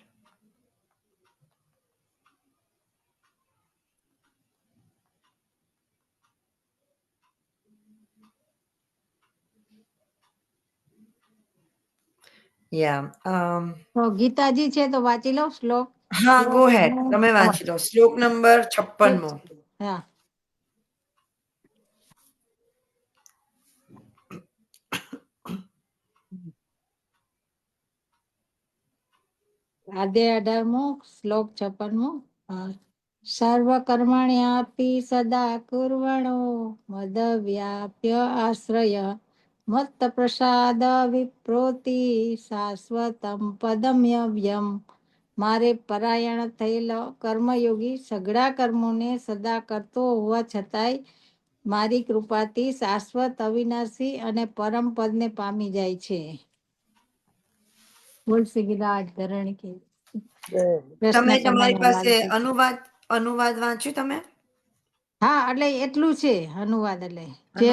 Yeah. તો ગીતાજી છે તો વાંચી લો શ્લોક. હા, go ahead. તમે વાંચી લો. શ્લોક નંબર 56મો. હા. આધ્યાય 18મો શ્લોક 56મો. સર્વ કર્મણ્યાપી સદા કુર્વણો મદ વ્યાપ્ય આશ્રય મત્ત પ્રસાદ વિપ્રોતિ શાશ્વતમ પદમ્યવ્યમ. મારે પરાયણ થયેલો કર્મયોગી સઘળા કર્મોને સદા કરતો હોવા છતાંય મારી કૃપાથી શાશ્વત અવિનાશી અને પરમ પદને પામી જાય છે. તુલસી ગિરાજ ધરણ કે તમે તમારી પાસે અનુવાદ વાંચ્યું તમે? હા, એટલે એટલું છે અનુવાદ. એટલે જે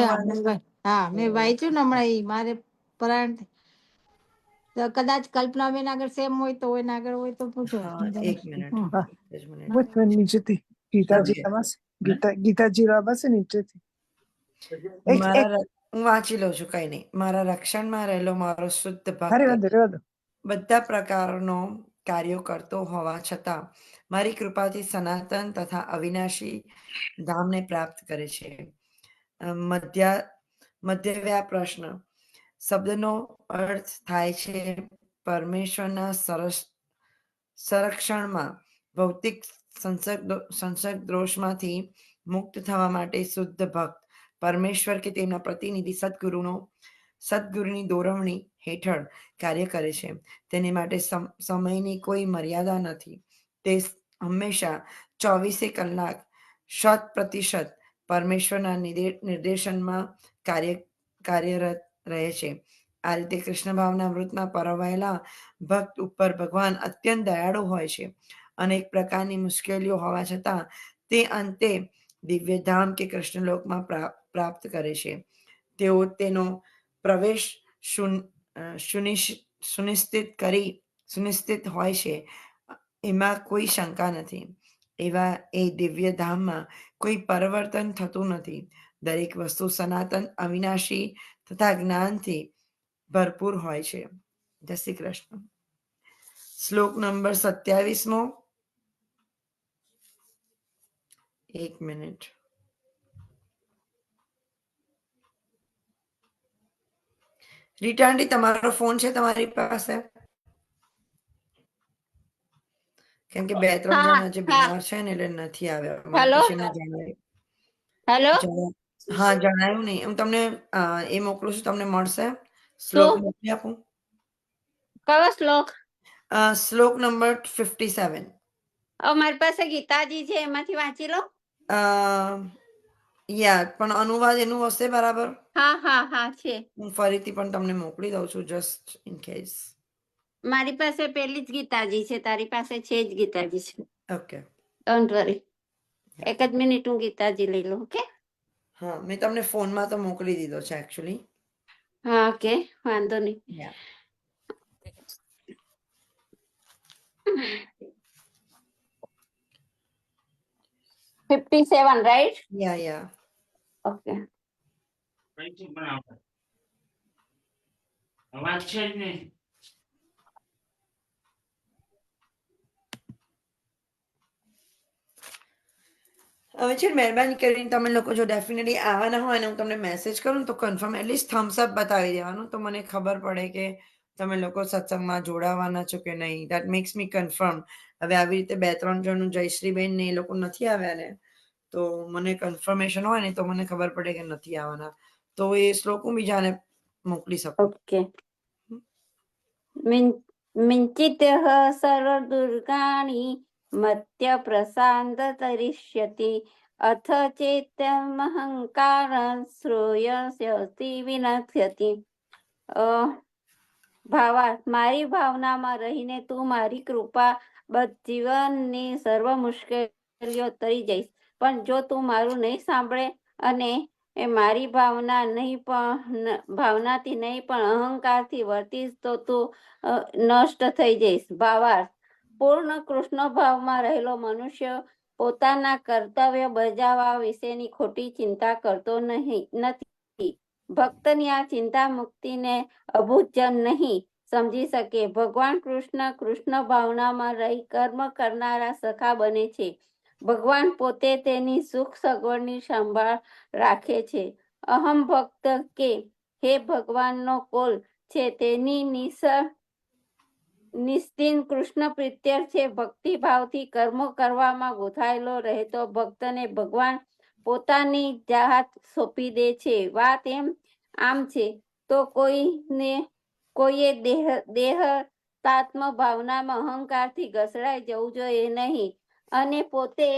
હા મેં વાંચ્યું ને હમણાં મારે પરાયણ કદાચ કલ્પનાબેન આગળ સેમ હોય તો એના આગળ હોય તો પૂછો. એક મિનિટ. નીચેથી ગીતાજી ગીતાજી પાસે નીચેથી હું વાંચી લઉં છું. કઈ નહીં. મારા રક્ષણમાં રહેલો મારો શુદ્ધ ભક્ત રહેવા દો. બધા પ્રકારનો કાર્યો કરતો હોવા છતાં મારી કૃપાથી સનાતન તથા અવિનાશી ધામને પ્રાપ્ત કરે છે. મધ્યવ્યા પ્રશ્ન. શબ્દનો અર્થ થાય છે પરમેશ્વરના સંરક્ષણમાં ભૌતિક સંસર્ગ દોષમાંથી મુક્ત થવા માટે શુદ્ધ ભક્ત પરમેશ્વર કે તેમના પ્રતિનિધિ સદગુરુની દોરવણી હેઠળ કાર્ય કરે છે. તેને માટે સમયની કોઈ મર્યાદા નથી. તે હંમેશા 24 કલાક 100% પરમેશ્વરના નિર્દેશનમાં કાર્યરત રહે છે. આ રીતે કૃષ્ણ ભાવના વૃત્તમાં પરવાયેલા ભક્ત ઉપર ભગવાન અત્યંત દયાળુ હોય છે. અનેક પ્રકારની મુશ્કેલીઓ હોવા છતાં તે અંતે દિવ્યધામ કે કૃષ્ણલોકમાં પ્રાપ્ત કરે છે. તેઓ તેનો પ્રવેશ સુનિશ્ચિત હોય છે. એમાં કોઈ શંકા નથી. એવા એ દિવ્ય ધામમાં કોઈ પરિવર્તન થતું નથી. દરેક વસ્તુ સનાતન અવિનાશી તથા જ્ઞાનથી ભરપૂર હોય છે. જય શ્રી કૃષ્ણ. શ્લોક નંબર 27મો. એક મિનિટ. રીટાંડી તમારો ફોન છે તમારી પાસે? કેમ કે 2-3 જણા જે બીમાર છે ને એટલે નથી આવ્યા. હા, જણાયું નહીં. હું તમને એ મોકલું છું, તમને મળશે. શ્લોક મોકલી આપું. કયો શ્લોક? શ્લોક નંબર 57. મારી પાસે ગીતાજી છે, એમાંથી વાંચી લો. પણ અનુવાદ એનું હશે બરાબર? હા છે. હું ફરીથી પણ તમને મોકલી દઉં છું, જસ્ટ ઇન કેસ. મારી પાસે પેલી જ ગીતાજી છે, તારી પાસે છે જ ગીતાજી છે. Okay, don't worry. એક જ મિનિટ, હું ગીતાજી લઈ લઉં. ઓકે. હા, મેં તમને ફોનમાં તો મોકલી દીધો છે એકચ્યુઅલી. હા, ઓકે, વાંધો નહીં. 57, રાઈટ? યા. ઓકે. અવાજ છે જ નહીં. હવે છે ને મહેરબાની કરીને તમે લોકો જો ડેફિનેટલી આવવાના હોય ને હું તમને મેસેજ કરું ને તો કન્ફર્મ એટલીસ્ટ થમ્સ અપ બતાવી દેવાનું તો મને ખબર પડે કે તમે લોકો સત્સંગમાં જોડાવાના છો કે નહીં. That max me confirm. હવે આવી રીતે 2-3 જણનું જયશ્રીબેન ને એ લોકો નથી આવ્યા ને તો મને કન્ફર્મેશન હોય ને તો મને ખબર પડે કે નથી આવવાના. તો એ શ્લોક હું બીજાને મોકલી શકું. ઓકે. મિંચિત્યઃ સર્વદુર્ગાણિ મત્ય પ્રશાંત તરિષ્યતિ અથ ચેત્યમહંકાર શ્રૂયસ્યતિ વિનશ્યતિ. ભાવાર્થ, મારી ભાવનામાં રહીને તું મારી કૃપા બધ જીવનની સર્વ મુશ્કેલીઓ તરી જઈશ. પણ જો તું મારું નહીં સાંભળે અને એ મારી ભાવનાથી નહીં પણ અહંકારથી વર્તીશ તો તું નષ્ટ થઈ જઈશ. ભાવાર્થ, પૂર્ણ કૃષ્ણ ભાવમાં રહેલો મનુષ્ય પોતાના કર્તવ્ય બજાવવા વિશેની ખોટી ચિંતા કરતો નથી. ભક્તની આ ચિંતા મુક્તિને અભૂતજન નહીં સમજી શકે. ભગવાન કૃષ્ણ ભાવનામાં રહી કર્મ કરનારા સખા બને છે. ભગવાન પોતે તેની સુખ સગવડની સંભાળ રાખે છે. અહમ ભક્ત કે હે ભગવાનનો કોલ છે તેની નિસ્તિન કૃષ્ણ પ્રીત્યર છે. ભક્તિભાવથી કર્મો કરવામાં ગોથાયેલો રહેતો ભક્તને ભગવાન પોતાની જાત સોંપી દે છે. વાત આમ છે તો કોઈએ દેહતાત્મ ભાવનામાં અહંકારથી ઘસડાઈ જવું જોઈએ નહીં અને પોતે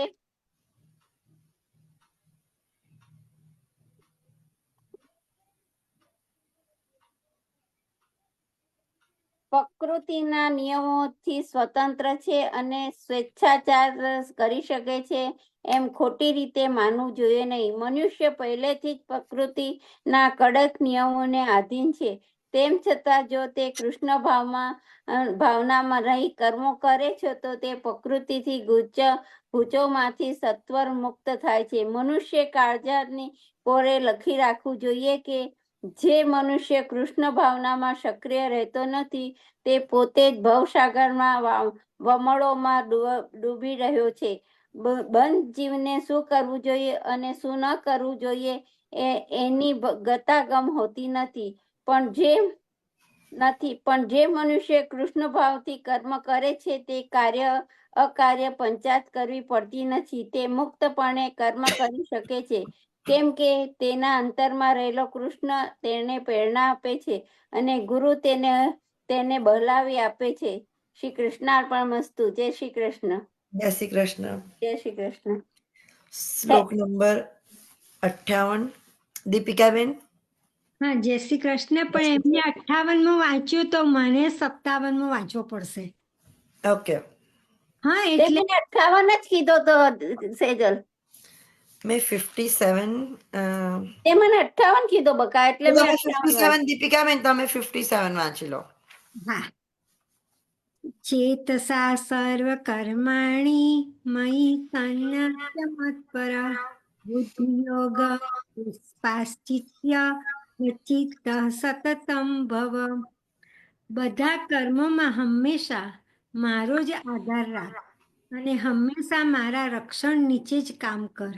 પ્રકૃતિના નિયમોથી સ્વતંત્ર છે અને સ્વેચ્છાચાર કરી શકે છે એમ ખોટી રીતે માનવું જોઈએ નહીં. મનુષ્ય પહેલેથી જ પ્રકૃતિના કડક નિયમોને આધીન છે. તેમ છતાં જો તે કૃષ્ણ ભાવનામાં રહી કર્મો કરે છે તો તે પ્રકૃતિથી ગૂંચોમાંથી સત્વર મુક્ત થાય છે. મનુષ્ય કાળજાની કોરે લખી રાખવું જોઈએ કે જે મનુષ્ય કૃષ્ણ ભાવનામાં સક્રિય રહેતો નથી તે પોતે જ ભવસાગરમાં વમળોમાં ડૂબી રહ્યો છે. બંધ જીવને શું કરવું જોઈએ અને શું ન કરવું જોઈએ એની ગતાગમ હોતી નથી. પણ જે મનુષ્ય કૃષ્ણ ભાવથી કર્મ કરે છે તે અકાર્ય પંચાત કરવી પડતી નથી. તે મુક્તપણે કર્મ કરી શકે છે કેમ કે તેના અંતરમાં રહેલો કૃષ્ણ તેને પ્રેરણા આપે છે અને ગુરુ તેને બહલાવી આપે છે. શ્રી કૃષ્ણાર્પણમસ્તુ. જય શ્રી કૃષ્ણ. જય શ્રી કૃષ્ણ. જય શ્રી કૃષ્ણ. શ્લોક નંબર 58 દીપિકાબેન. હા, જય શ્રી કૃષ્ણ. પણ એમને 58મો વાંચ્યો તો મને 57મો વાંચવો પડશે. ઓકે. હા, એટલે 58 જ કીધો તો સેજલ. મેં 57 તે મને 58 કીધો બકા એટલે મેં 57 દીપિકાબેન તમે 57 વાંચી લો. હા. ચેતસા સર્વ કર્માણી મયી સંન્યસ્ય મત્પરા બુદ્ધિયોગ સ્પાશ્ચિત્ય ચિત્ત સતતમ ભવ. બધા કર્મોમાં હંમેશા મારો જ આધાર રાખ અને હંમેશા મારા રક્ષણ નીચે જ કામ કર.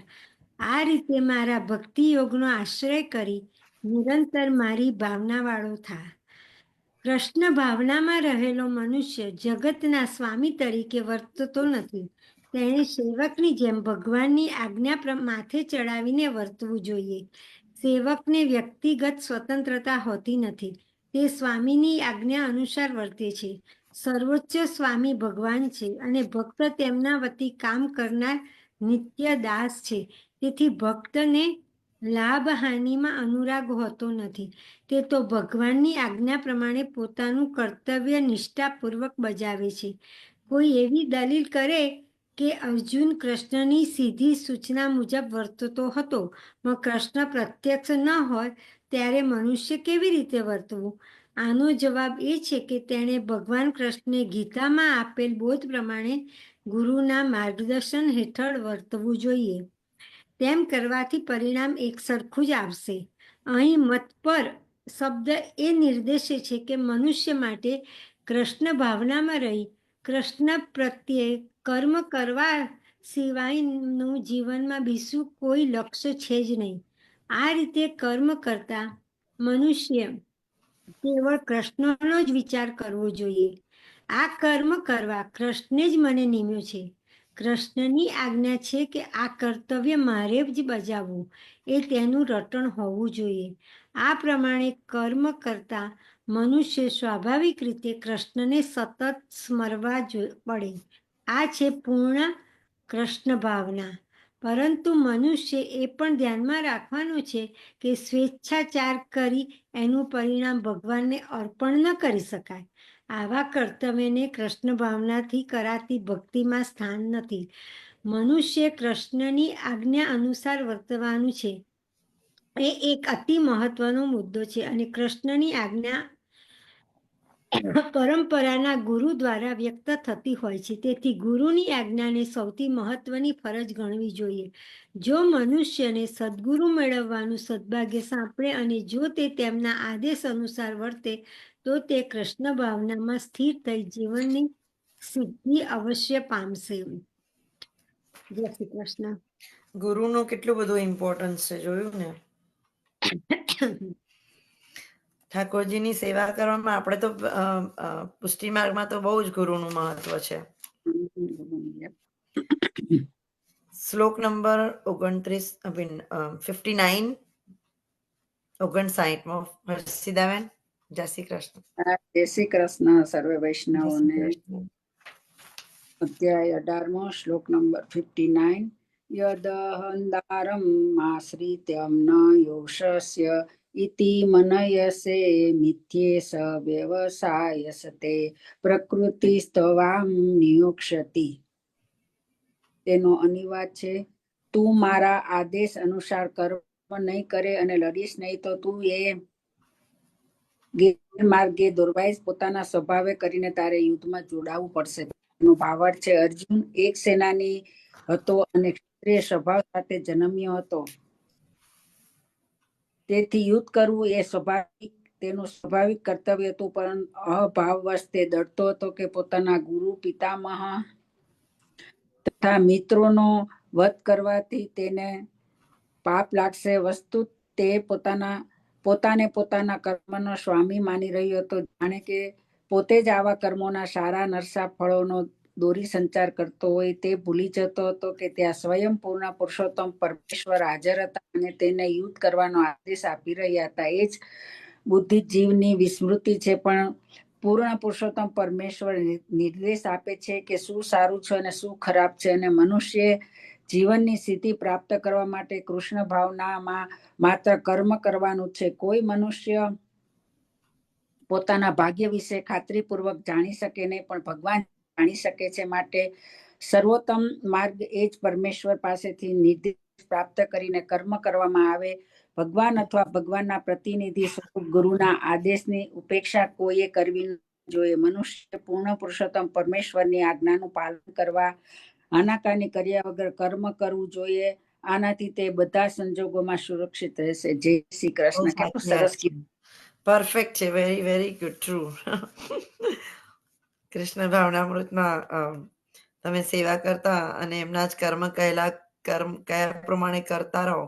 આ રીતે મારા ભક્તિ યોગનો આશ્રય કરી નિરંતર મારી ભાવનાવાળો થા. કૃષ્ણ ભાવનામાં રહેલો મનુષ્ય જગતના સ્વામી તરીકે વર્તતો નથી. તેણે સેવકની જેમ ભગવાનની આજ્ઞા માથે ચડાવીને વર્તવું જોઈએ. સેવકને વ્યક્તિગત સ્વતંત્રતા હોતી નથી. તે સ્વામીની આજ્ઞા અનુસાર વર્તે છે. સર્વોચ્ચ સ્વામી ભગવાન છે અને ભક્ત તેમના વતી કામ કરનાર નિત્ય દાસ છે. તેથી ભક્તને લાભ હાનિમાં અનુરાગ હોતો નથી. તે તો ભગવાનની આજ્ઞા પ્રમાણે પોતાનું કર્તવ્ય નિષ્ઠાપૂર્વક બજાવે છે. કોઈ એવી દલીલ કરે કે અર્જુન કૃષ્ણની સીધી સૂચના મુજબ વર્તતો હતો પણ કૃષ્ણ પ્રત્યક્ષ ન હોય ત્યારે મનુષ્ય કેવી રીતે વર્તવું? આનો જવાબ એ છે કે તેણે ભગવાન કૃષ્ણે ગીતામાં આપેલ બોધ પ્રમાણે ગુરુના માર્ગદર્શન હેઠળ વર્તવું જોઈએ. તેમ કરવાથી પરિણામ એક સરખું જ આવશે. અહીં મત પર શબ્દ એ નિર્દેશે છે કે મનુષ્ય માટે કૃષ્ણ ભાવનામાં રહી કૃષ્ણ પ્રત્યે કર્મ કરવા સિવાયનું જીવનમાં બીજું કોઈ લક્ષ્ય છે જ નહીં. આ રીતે કર્મ કરતા મનુષ્ય કેવળ કૃષ્ણનો જ વિચાર કરવો જોઈએ. આ કર્મ કરવા કૃષ્ણે જ મને નિમ્યો છે. કૃષ્ણની આજ્ઞા છે કે આ કર્તવ્ય મારે જ બજાવવું, એ તેનું રટણ હોવું જોઈએ. આ પ્રમાણે કર્મ કરતા મનુષ્ય સ્વાભાવિક રીતે કૃષ્ણને સતત સ્મરવા પડે. આ છે પૂર્ણ કૃષ્ણ ભાવના. પરંતુ મનુષ્ય એ પણ ધ્યાનમાં રાખવાનું છે કે સ્વેચ્છાચાર કરી એનું પરિણામ ભગવાનને અર્પણ ન કરી શકાય. આવા કર્તવ્યને કૃષ્ણ ભાવનાથી કરાતી ભક્તિમાં સ્થાન નથી. મનુષ્ય કૃષ્ણની આજ્ઞા અનુસાર વર્તવાનું છે, એ એક અતિ મહત્વનો મુદ્દો છે. અને કૃષ્ણની આજ્ઞા પરંપરાના ગુરુ દ્વારા વ્યક્ત થતી હોય છે. તેથી ગુરુની આજ્ઞાને સૌથી મહત્વની ફરજ ગણવી જોઈએ. જો મનુષ્યને સદગુરુ મેળવવાનું સદભાગ્ય સાંપડે અને જો તે તેમના આદેશ અનુસાર વર્તે તો તે કૃષ્ણ ભાવનામાં સ્થિર થઈ જીવનની સિદ્ધિ અવશ્ય પામશે. જય શ્રી કૃષ્ણ. ગુરુનું કેટલું બધું ઇમ્પોર્ટન્સ છે, જોયું ને. ઠાકોરજીની સેવા કરવામાં આપણે તો પુષ્ટિ માર્ગમાં તો બહુ જ ગુરુનું મહત્વ છે. શ્લોક નંબર 59 હર્ષિદાબેન. જય શ્રી કૃષ્ણ. જય શ્રી કૃષ્ણ સર્વે જય વૈષ્ણવોને. શ્રી કૃષ્ણ. અધ્યાય 18મો શ્લોક નંબર 59. યદહંદારમ આશ્રિત્યમ ન યોષસ્ય ઇતિ મનયસે મિથ્યેસ વ્યવસાયસતે પ્રકૃતિસ્તવામ નિયોક્ષતિ. તેનો અનુવાદ છે, તું મારા આદેશ અનુસાર કર્મ નહીં કરે અને લડીશ નહીં તો તું એ ગેરમાર્ગે દોરવાઈશ. પોતાના સ્વભાવે કરીને તારે યુદ્ધમાં જોડાવું પડશે. એનો ભાવાર્થ છે, અર્જુન એક સેનાની હતો અને ક્ષત્રિય સ્વભાવ સાથે જન્મ્યો હતો. તેથી યુદ્ધ કરવું એ તેનું સ્વાભાવિક કર્તવ્ય હતું. પરંતુ અભાવવશ તે ડરતો હતો કે પોતાના ગુરુ, પિતામહ તથા મિત્રોનો વધ કરવાથી તેને પાપ લાગશે. વસ્તુત તે પોતાને પોતાના કર્મનો સ્વામી માની રહ્યો હતો. જાણે કે પોતે જ આવા કર્મોના સારા નરસા ફળોનો દોરી સંચાર કરતો હોય. તે ભૂલી જતો હતો કે ત્યાં સ્વયં પૂર્ણ પુરુષોત્તમ પરમેશ્વર હાજર હતા અને તેને યુદ્ધ કરવાનો આદેશ આપી રહ્યા હતા. એ જ બુદ્ધિ જીવની વિસ્મૃતિ છે. પણ પૂર્ણ પુરુષોત્તમ પરમેશ્વર નિર્દેશ આપે છે કે શું સારું છે અને શું ખરાબ છે. અને મનુષ્ય જીવનની સિદ્ધિ પ્રાપ્ત કરવા માટે કૃષ્ણ ભાવનામાં માત્ર કર્મ કરવાનું છે. કોઈ મનુષ્ય પોતાના ભાગ્ય વિશે ખાતરીપૂર્વક જાણી શકે નહીં, પણ ભગવાન જાણી શકે છે. માટે સર્વોત્તમ માર્ગ એ જ પરમેશ્વર પાસેથી નિર્દેશ પ્રાપ્ત કરીને કર્મ કરવામાં આવે. ભગવાન અથવા ભગવાનના પ્રતિનિધિ સ્વરૂપ ગુરુના આદેશની ઉપેક્ષા કોઈએ કરવી જોઈએ. મનુષ્ય પૂર્ણ પુરુષોત્તમ પરમેશ્વરની આજ્ઞાનું પાલન કરવા, આનાકાની કર્યા વગર કર્મ કરવું જોઈએ. આનાથી તે બધા સંજોગોમાં સુરક્ષિત રહેશે. જય શ્રી કૃષ્ણ. કેટલું સરસ કીધું. પરફેક્ટ છે. Very very good. True. Krishna ભાવનામૃતમાં તમે સેવા કરતા અને એમના જ કર્મ કયા પ્રમાણે કરતા રહો,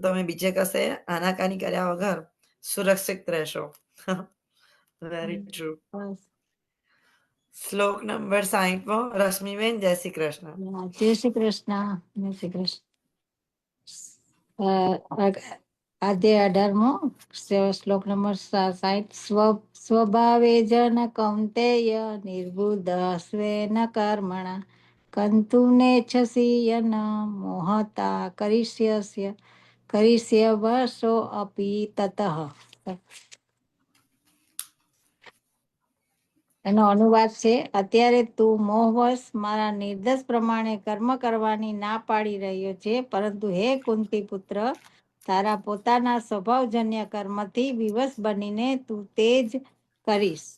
તમે બીજે કશે આનાકાની કર્યા વગર સુરક્ષિત રહેશો. Very true. શ્લોક નંબર 60 રશ્મિબેન. જય શ્રી કૃષ્ણ. જય શ્રી કૃષ્ણ. જય શ્રી કૃષ્ણ. અધ્યાય 18મો શ્લોક નંબર 60. સ્વભાવે જન કૌંતેય નિર્બુધ સ્વેન કર્મણા કંતુ નેચ્છસી યન મોહતા કરિષ્યવશો અપી તતઃ. એનો અનુવાદ છે, અત્યારે તું મોહવશ મારા નિર્દેશ પ્રમાણે કર્મ કરવાની ના પાડી રહ્યો છે, પરંતુ હે કુંતી પુત્ર, તારા પોતાના સ્વભાવજન્ય કર્મથી વિવશ બનીને તું તે જ કરીશ.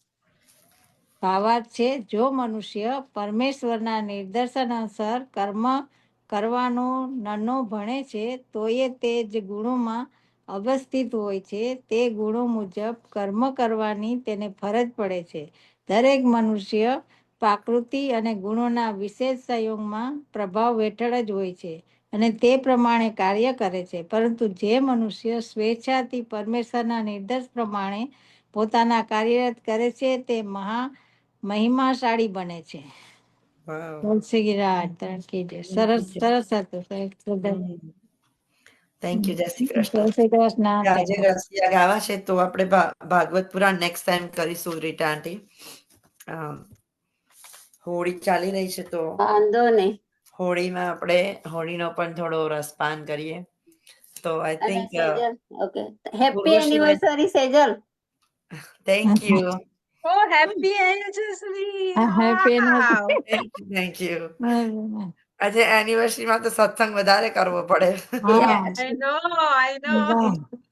ભાવાર્થ છે, જો મનુષ્ય પરમેશ્વરના નિર્દેશન અનુસાર કર્મ કરવાનો નન્નો ભણે છે તો એ તે જ ગુણોમાં અવસ્થિત હોય છે. તે ગુણો મુજબ કર્મ કરવાની તેને ફરજ પડે છે. દરેક મનુષ્ય પ્રકૃતિ અને ગુણોના વિશેષ સંયોગમાં પ્રભાવ હેઠળ જ હોય છે અને તે પ્રમાણે કાર્ય કરે છે. પરંતુ જે મનુષ્ય સ્વેચ્છાથી પરમેશ્વરના નિર્દેશ પ્રમાણે પોતાના કાર્યરત કરે છે તે મહિમાશાળી બને છે. Wow. તુલસીરાજ તણકી જય. સરસ સરસ હતું. Thank you. જય શ્રી કૃષ્ણ. જય શ્રી કૃષ્ણ. આજે રસિયા ગાવા છે તો આપણે ભાગવત પુરાણ નેક્સ્ટ ટાઈમ કરીશું રીટા આંટી. હોળી ચાલી રહી છે તો વાંધો નહીં. હોળીમાં આપણે હોળીનો પણ થોડો રસપાન કરીએ. તો આઈ અને think Sejal, okay, happy Urvashiben, anniversary Sejal. Thank you. Oh, happy anniversary! Happy Wow. Thank you. Anniversary. આજે એનિવર્સરીમાં તો સત્સંગ વધારે કરવો પડે. હા I know.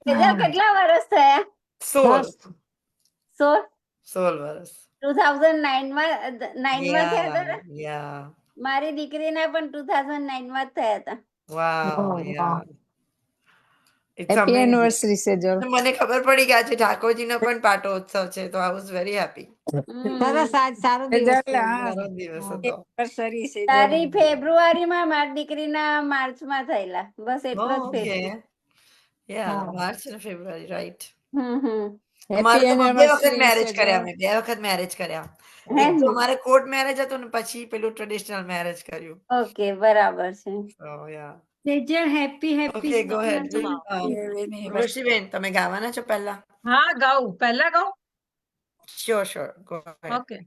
સેજલ કેટલા વર્ષ થયા? 16 16 વર્ષ. 2009 માં થયા હતા ને? યા મારી દીકરીના પણ 2009 માં જ થયા હતા. Wow yeah it's happy amazing. Anniversary Sejal. મને ખબર પડી કે આજે ઠાકોરજીનો પણ પાટોત્સવ છે તો આઈ વોઝ વેરી હેપી. સરસ. આજ સારો દિવસ સેજલ, છે. હા, સારો દિવસ હતો. એનિવર્સરી સેજલ. તારી ફેબ્રુઆરીમાં મારી દીકરીના માર્ચમાં થયેલા. બસ એટલો જ ઓકે ફેર. યા હા. માર્ચ અને ફેબ્રુઆરી રાઈટ. હેપી અમારે તો બે વખત એનિવર્સરી મેરેજ સેજલ. કર્યા. મેં 2 વખત મેરેજ કર્યા. હે એક તો ને? મારે કોર્ટ મેરેજ હતું ને પછી પેલું ટ્રેડિશનલ મેરેજ કર્યું. ઓકે, બરાબર છે. So yeah. Sejal happy happy Okay, go ahead. Anniversary. ઉર્વશીબેન તમે ગાવાના છો પહેલા? હા, ગાઉં. પહેલા ગાઉં? Sure. Go ahead. Okay.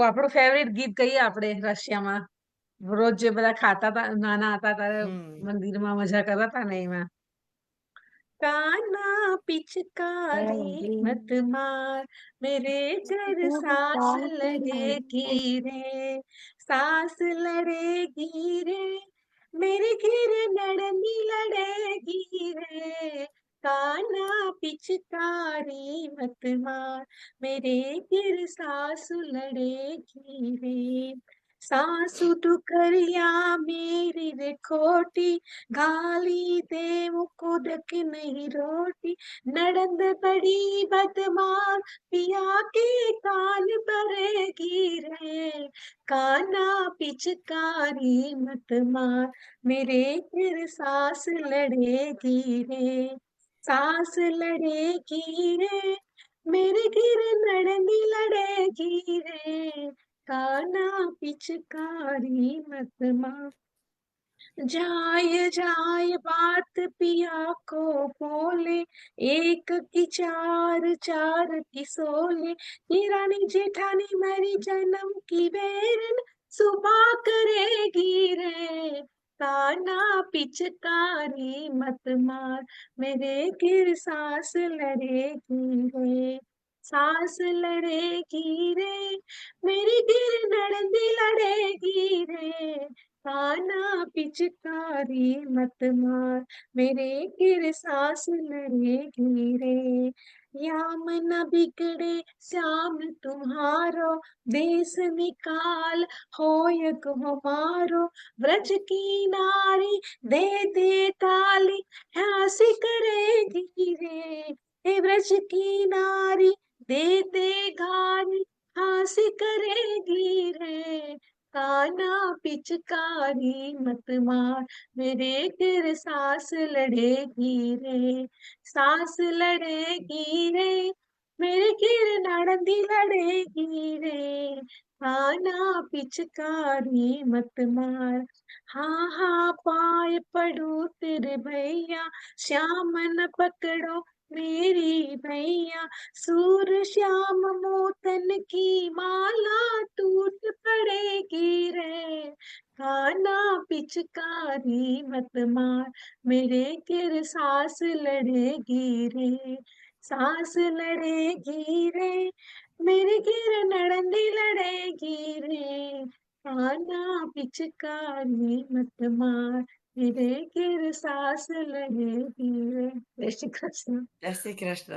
આપણું ફેવરિટ ગીત કહીએ આપણે રશિયામાં રોજ જે બધા ખાતા હતા નાના હતા ત્યારે મંદિરમાં મજા કરતા હતા ને એમાં કાના પિચકારી મત માર મેરે ઘર સાસ લડેગી રે સાસ લડેગી રે मेरे घर लड़नी लड़ेगी रे काना पिचकारी मत मार मेरे घर सासु लड़ेगी रे सासु टुकरिया मेरी रे खोटी गाली दे मुको दक नहीं रोटी नड़ंद बड़ी बदमाश पिया के कान भरेगी रे काना पिचकारी मत मार मेरे फिर सास लड़ेगी रे सास लड़ेगी रे मेरे गिर लड़नी लड़ेगी रे काना पिचकारी मत मार जाय जाय बात पिया को बोले एक की चार चार की सोले ये रानी जेठानी मेरी जन्म की बेरन सुबह करेगी रे काना पिचकारी मत मार मेरे गिर सास लड़ेगी रे सास लड़ेगी रे मेरी गिर नड़ंदी लड़ेगी रे काना पिचकारी मत मार मेरे गिर सास लड़ेगी रे याम न बिगड़े श्याम तुम्हारो देश निकाल होयक हमारो व्रज की नारी दे दे ताली हंसी करेगी रे हे व्रज की नारी दे दे गाली हंसी करेगी रे काना पिचकारी मत मार मेरे फिर सास लड़ेगी रे सास लड़ेगी रे मेरे गिर नड़ंदी लड़ेगी रे काना पिचकारी मत मार हाँ पाए पड़ू तेरे भैया श्याम न पकड़ो मेरी भैया सूर श्याम मोतन की माला टूट पड़ेगी रे काना पिचकारी मत मार मेरे गिर सास लड़ेगी रे सास लड़ेगी रे मेरे गिर नड़ंदी लड़ेगी रे काना पिचकारी मत मार मेरे गिर सास लड़ेगी रे जय श्री कृष्ण જય શ્રી કૃષ્ણ.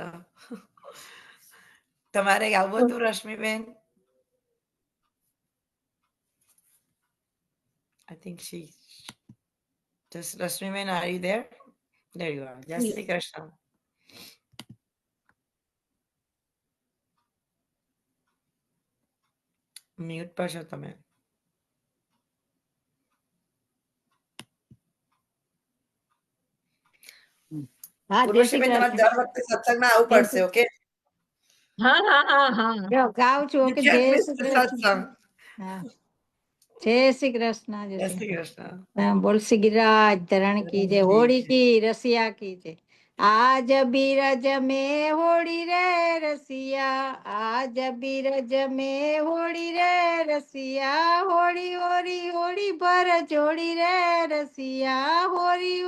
તમારે ગાવું હતું Rashmiben? I think she just Rashmiben, are you there? There you are. જય શ્રી કૃષ્ણ. મ્યુટ પર છો તમે. હા, જય શ્રી ઉર્વશીબેન, તમારે કૃષ્ણ. દર વખતે સત્સંગમાં આવવું જય પડશે, શ્રી- ઓકે? હા હા હા હા જો ગાઉં છું. You ઓકે, can't જય miss Shri the Krishna. satsang. હા, જય શ્રી કૃષ્ણ. જય જય શ્રી શ્રી કૃષ્ણ. हाँ, बोल श्री गिरिराज धरण की जय, होड़ी की रसिया की जय। आज बीरज में होड़ी रे रसिया, आज बीरज में होड़ी रे रसिया, होड़ी होरी होड़ी पर जोड़ी रे रसिया, होरी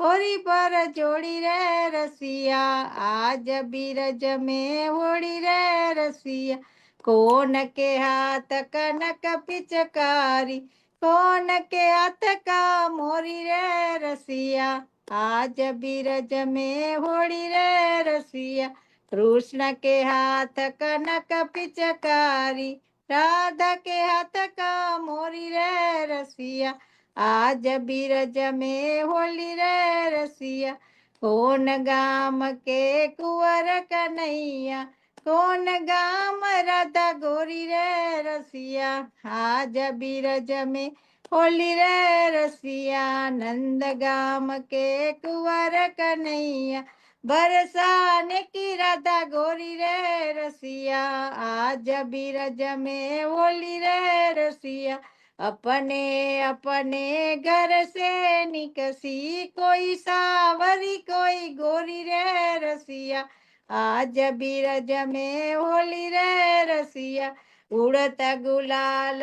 होरी पर जोड़ी रे रसिया, आज बीरज में होड़ी रे रसिया, कौन के हाथ कनक पिचकारी, कौन के हाथ का मोरी रे रसिया, आज बीरज में होड़ी रे रसिया, कृष्ण के हाथ कनक पिचकारी, राधा के हाथ का मोरी रे रसिया, आज बीरज में होली रे रसिया, कौन गाम के कुंवर कन्हैया, कौन गाम राधा गोरी रे रसिया, आज बीरज में होली रे रसिया, नंद गाम के कुंवर कन्हैया, बरसाने की राधा गोरी रे रसिया, आज बीरज में होली रे रसिया, अपने अपने घर से निकसी, कोई सावरी कोई गोरी रे रसिया, आज बीरज में होली रे रसिया, उड़त गुलाल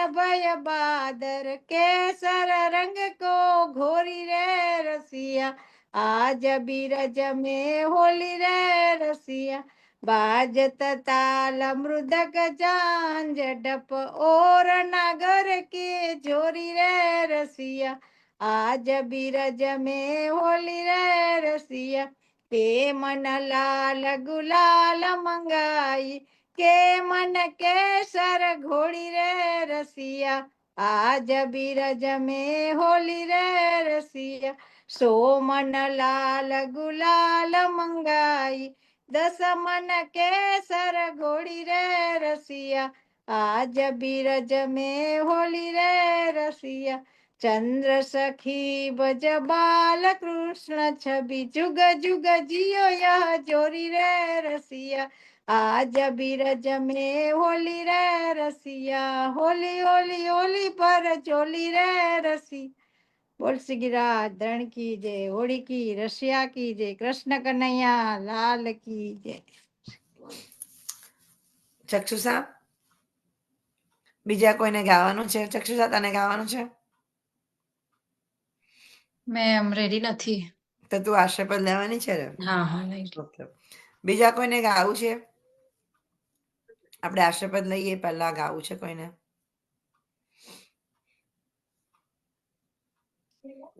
भय बादर, केसर रंग को घोरी रे रसिया, आज बीरज में होली रे रसिया, बाजत ताल मृदक झांझ डप, और नागर के जोरी रे रसिया, आज बीरज में होली रे रसिया, के मन लाल गुलाल मंगाई, के मन केसर घोड़ी रे रसिया, आज बीरज में होली रे रसिया, सो मन लाल गुलाल मंगाई, 10 मन केसर घोड़ी रे रसिया, आज बीरज में होली रे रसिया, चंद्र सखी बज बाल कृष्ण छवि, जुग जुग जियो यह जोरी रे रसिया, आज बीरज में होली रे रसिया, होली होली होली पर चोली रे रसी। बोल श्री गिरिराज धरण की जय, होली की रसिया की जय, कृष्ण कन्हैया लाल की जय। ચક્ષુસા, બીજા કોઈને ગાવાનું છે? ચક્ષુસા, તને ગાવાનું છે? મેમ રેડી નથી. તો તું આશ્રપદ લેવાની છે ને? હા હા લઈ લો. ઓકે. બીજા કોઈને ગાવું છે? આપણે આશ્રપદ લઈએ પહેલા ગાવું છે કોઈને?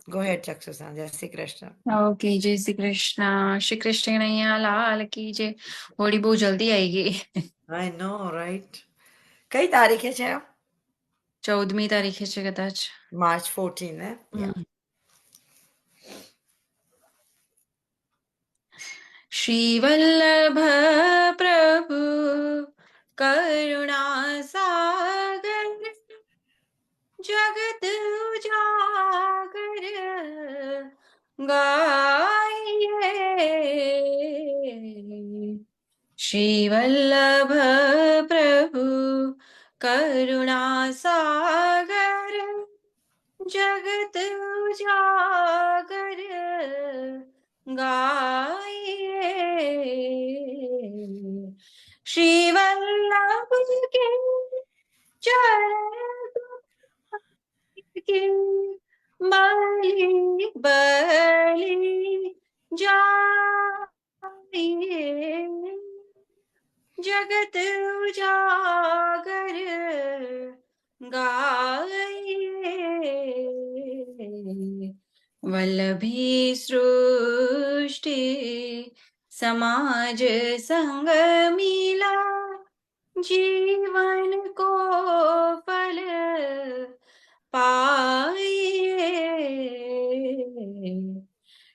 ગો હેડ ચક્ષુસા. જય શ્રી કૃષ્ણ. ઓકે, જય શ્રી કૃષ્ણ. શ્રી કૃષ્ણ કનૈયા લાલ કી જય. હોળી બહુ જલ્દી આવી ગઈ. આઈ નો રાઈટ. કઈ તારીખે છે? 14મી તારીખે છે કદાચ. માર્ચ 14 ને? શ્રી વલ્લભ પ્રભુ કરુણા સાગર, જગત ઉજાગર ગાઈએ, શ્રી વલ્લભ પ્રભુ કરુણા સાગર, જગત ઉજાગર ગાઈએ, શ્રી વલ્લભ કે ચરણ કે બલી બલી જાઈએ, જગત ઉજાગર ગાઈએ, વલ્લભી સૃષ્ટિ સમાજ સંગ મિલા, जीवन को फल पाइए,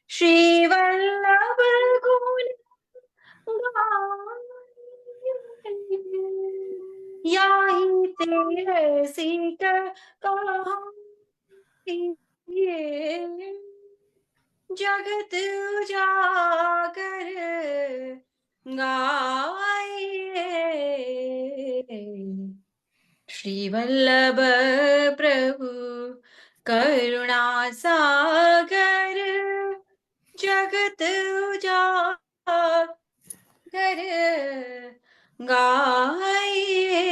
श्री वल्लभ गुण गाइए, याहि તે રસિક કહીએ, જગત ઉજાગર ગાઈએ. શ્રી વલ્લભ પ્રભુ કરુણા સાગર, જગત ઉજાગર ગાઈએ.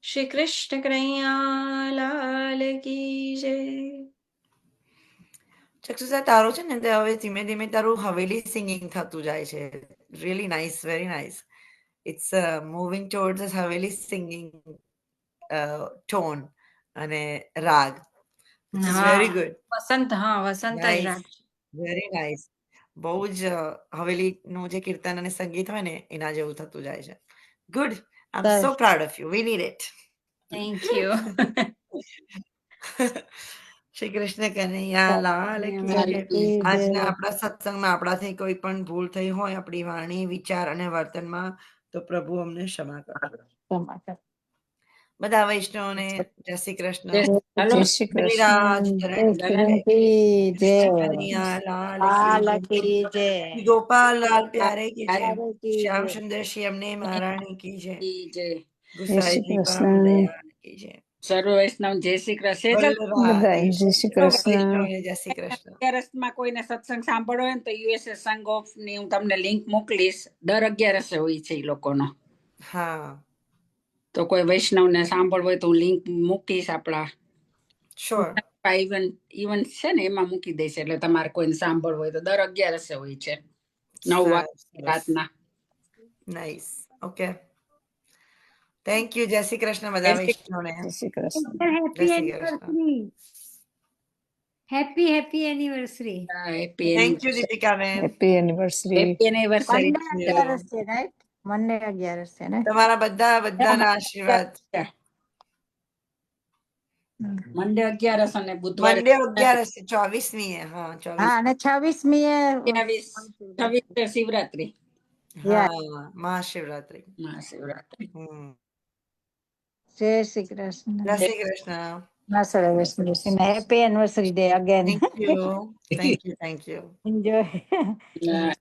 શ્રી કૃષ્ણ કનૈયા લાલ કી જય. ચક્ષુસા તારો છે ને તે હવે ધીમે ધીમે તારું હવેલી સિંગિંગ થતું જાય છે. Really nice, very nice. It's moving towards this haveli singing tone અને રાગ. Which is very good. Vasant, હા વસંત જ નાઇસ, રાગ. Very nice. બહુ જ હવેલીનું જે કીર્તન અને સંગીત હોય ને એના જેવું થતું જાય છે. Good. I am so proud of you. We need it. Thank you. Shri Krishna Kanhaiya Lal કી જય. આજના આપણા સત્સંગમાં આપણાથી કોઈ પણ ભૂલ થઈ હોય આપણી વાણી, વિચાર અને વર્તનમાં, તો પ્રભુ અમને ક્ષમા કરે. બધા વૈષ્ણવોને જય શ્રી કૃષ્ણ. ચાલો ગિરિરાજ ધરણ કી જય. કનૈયા લાલ કી જય. ગોપાલ લાલ પ્યારે કી જય. શ્યામ સુંદર શ્રી અમને મહારાણી કી જય. જય. ગુસાઈજી પરમ દયાળ કી જય. સર્વ વૈષ્ણવ જય શ્રી કૃષ્ણ. વલ્લભાધીશ. સર્વ વૈષ્ણવોને જય શ્રી કૃષ્ણ. અગિયારસમાં કોઈને સત્સંગ સાંભળવો હોય ને તો યુએસએ સંઘ ઓફ ની હું તમને લિંક મોકલીશ. દર 11 હોય છે એ લોકોનો. હા, તો કોઈ વૈષ્ણવને સાંભળવો હોય તો હું લિંક મૂકીશ. આપણા શ્યોર. ઇવન છે ને એમાં મૂકી દઈશ, એટલે તમારે કોઈને સાંભળવું હોય તો દર 11 હોય છે 9 વાગે રાતના. નાઇસ. Okay, thank you. જય શ્રી કૃષ્ણ બધા વૈષ્ણવોને. જય Shri Krishna. Happy happy anniversary. Thank you દીપિકાબેન. Happy anniversary. મંડે 11 છે ને. તમારા બધાના આશીર્વાદ. મંડે 11 અને બુધવારે મંડે 11 24મી. હા, 24. હા, અને 26મી 26 શિવરાત્રી. હા, મહાશિવરાત્રી. મહાશિવરાત્રી. જય શ્રી કૃષ્ણ. જય Shri Krishna. Happy anniversary day again. Thank you. Thank you. Thank you. Enjoy. Yeah.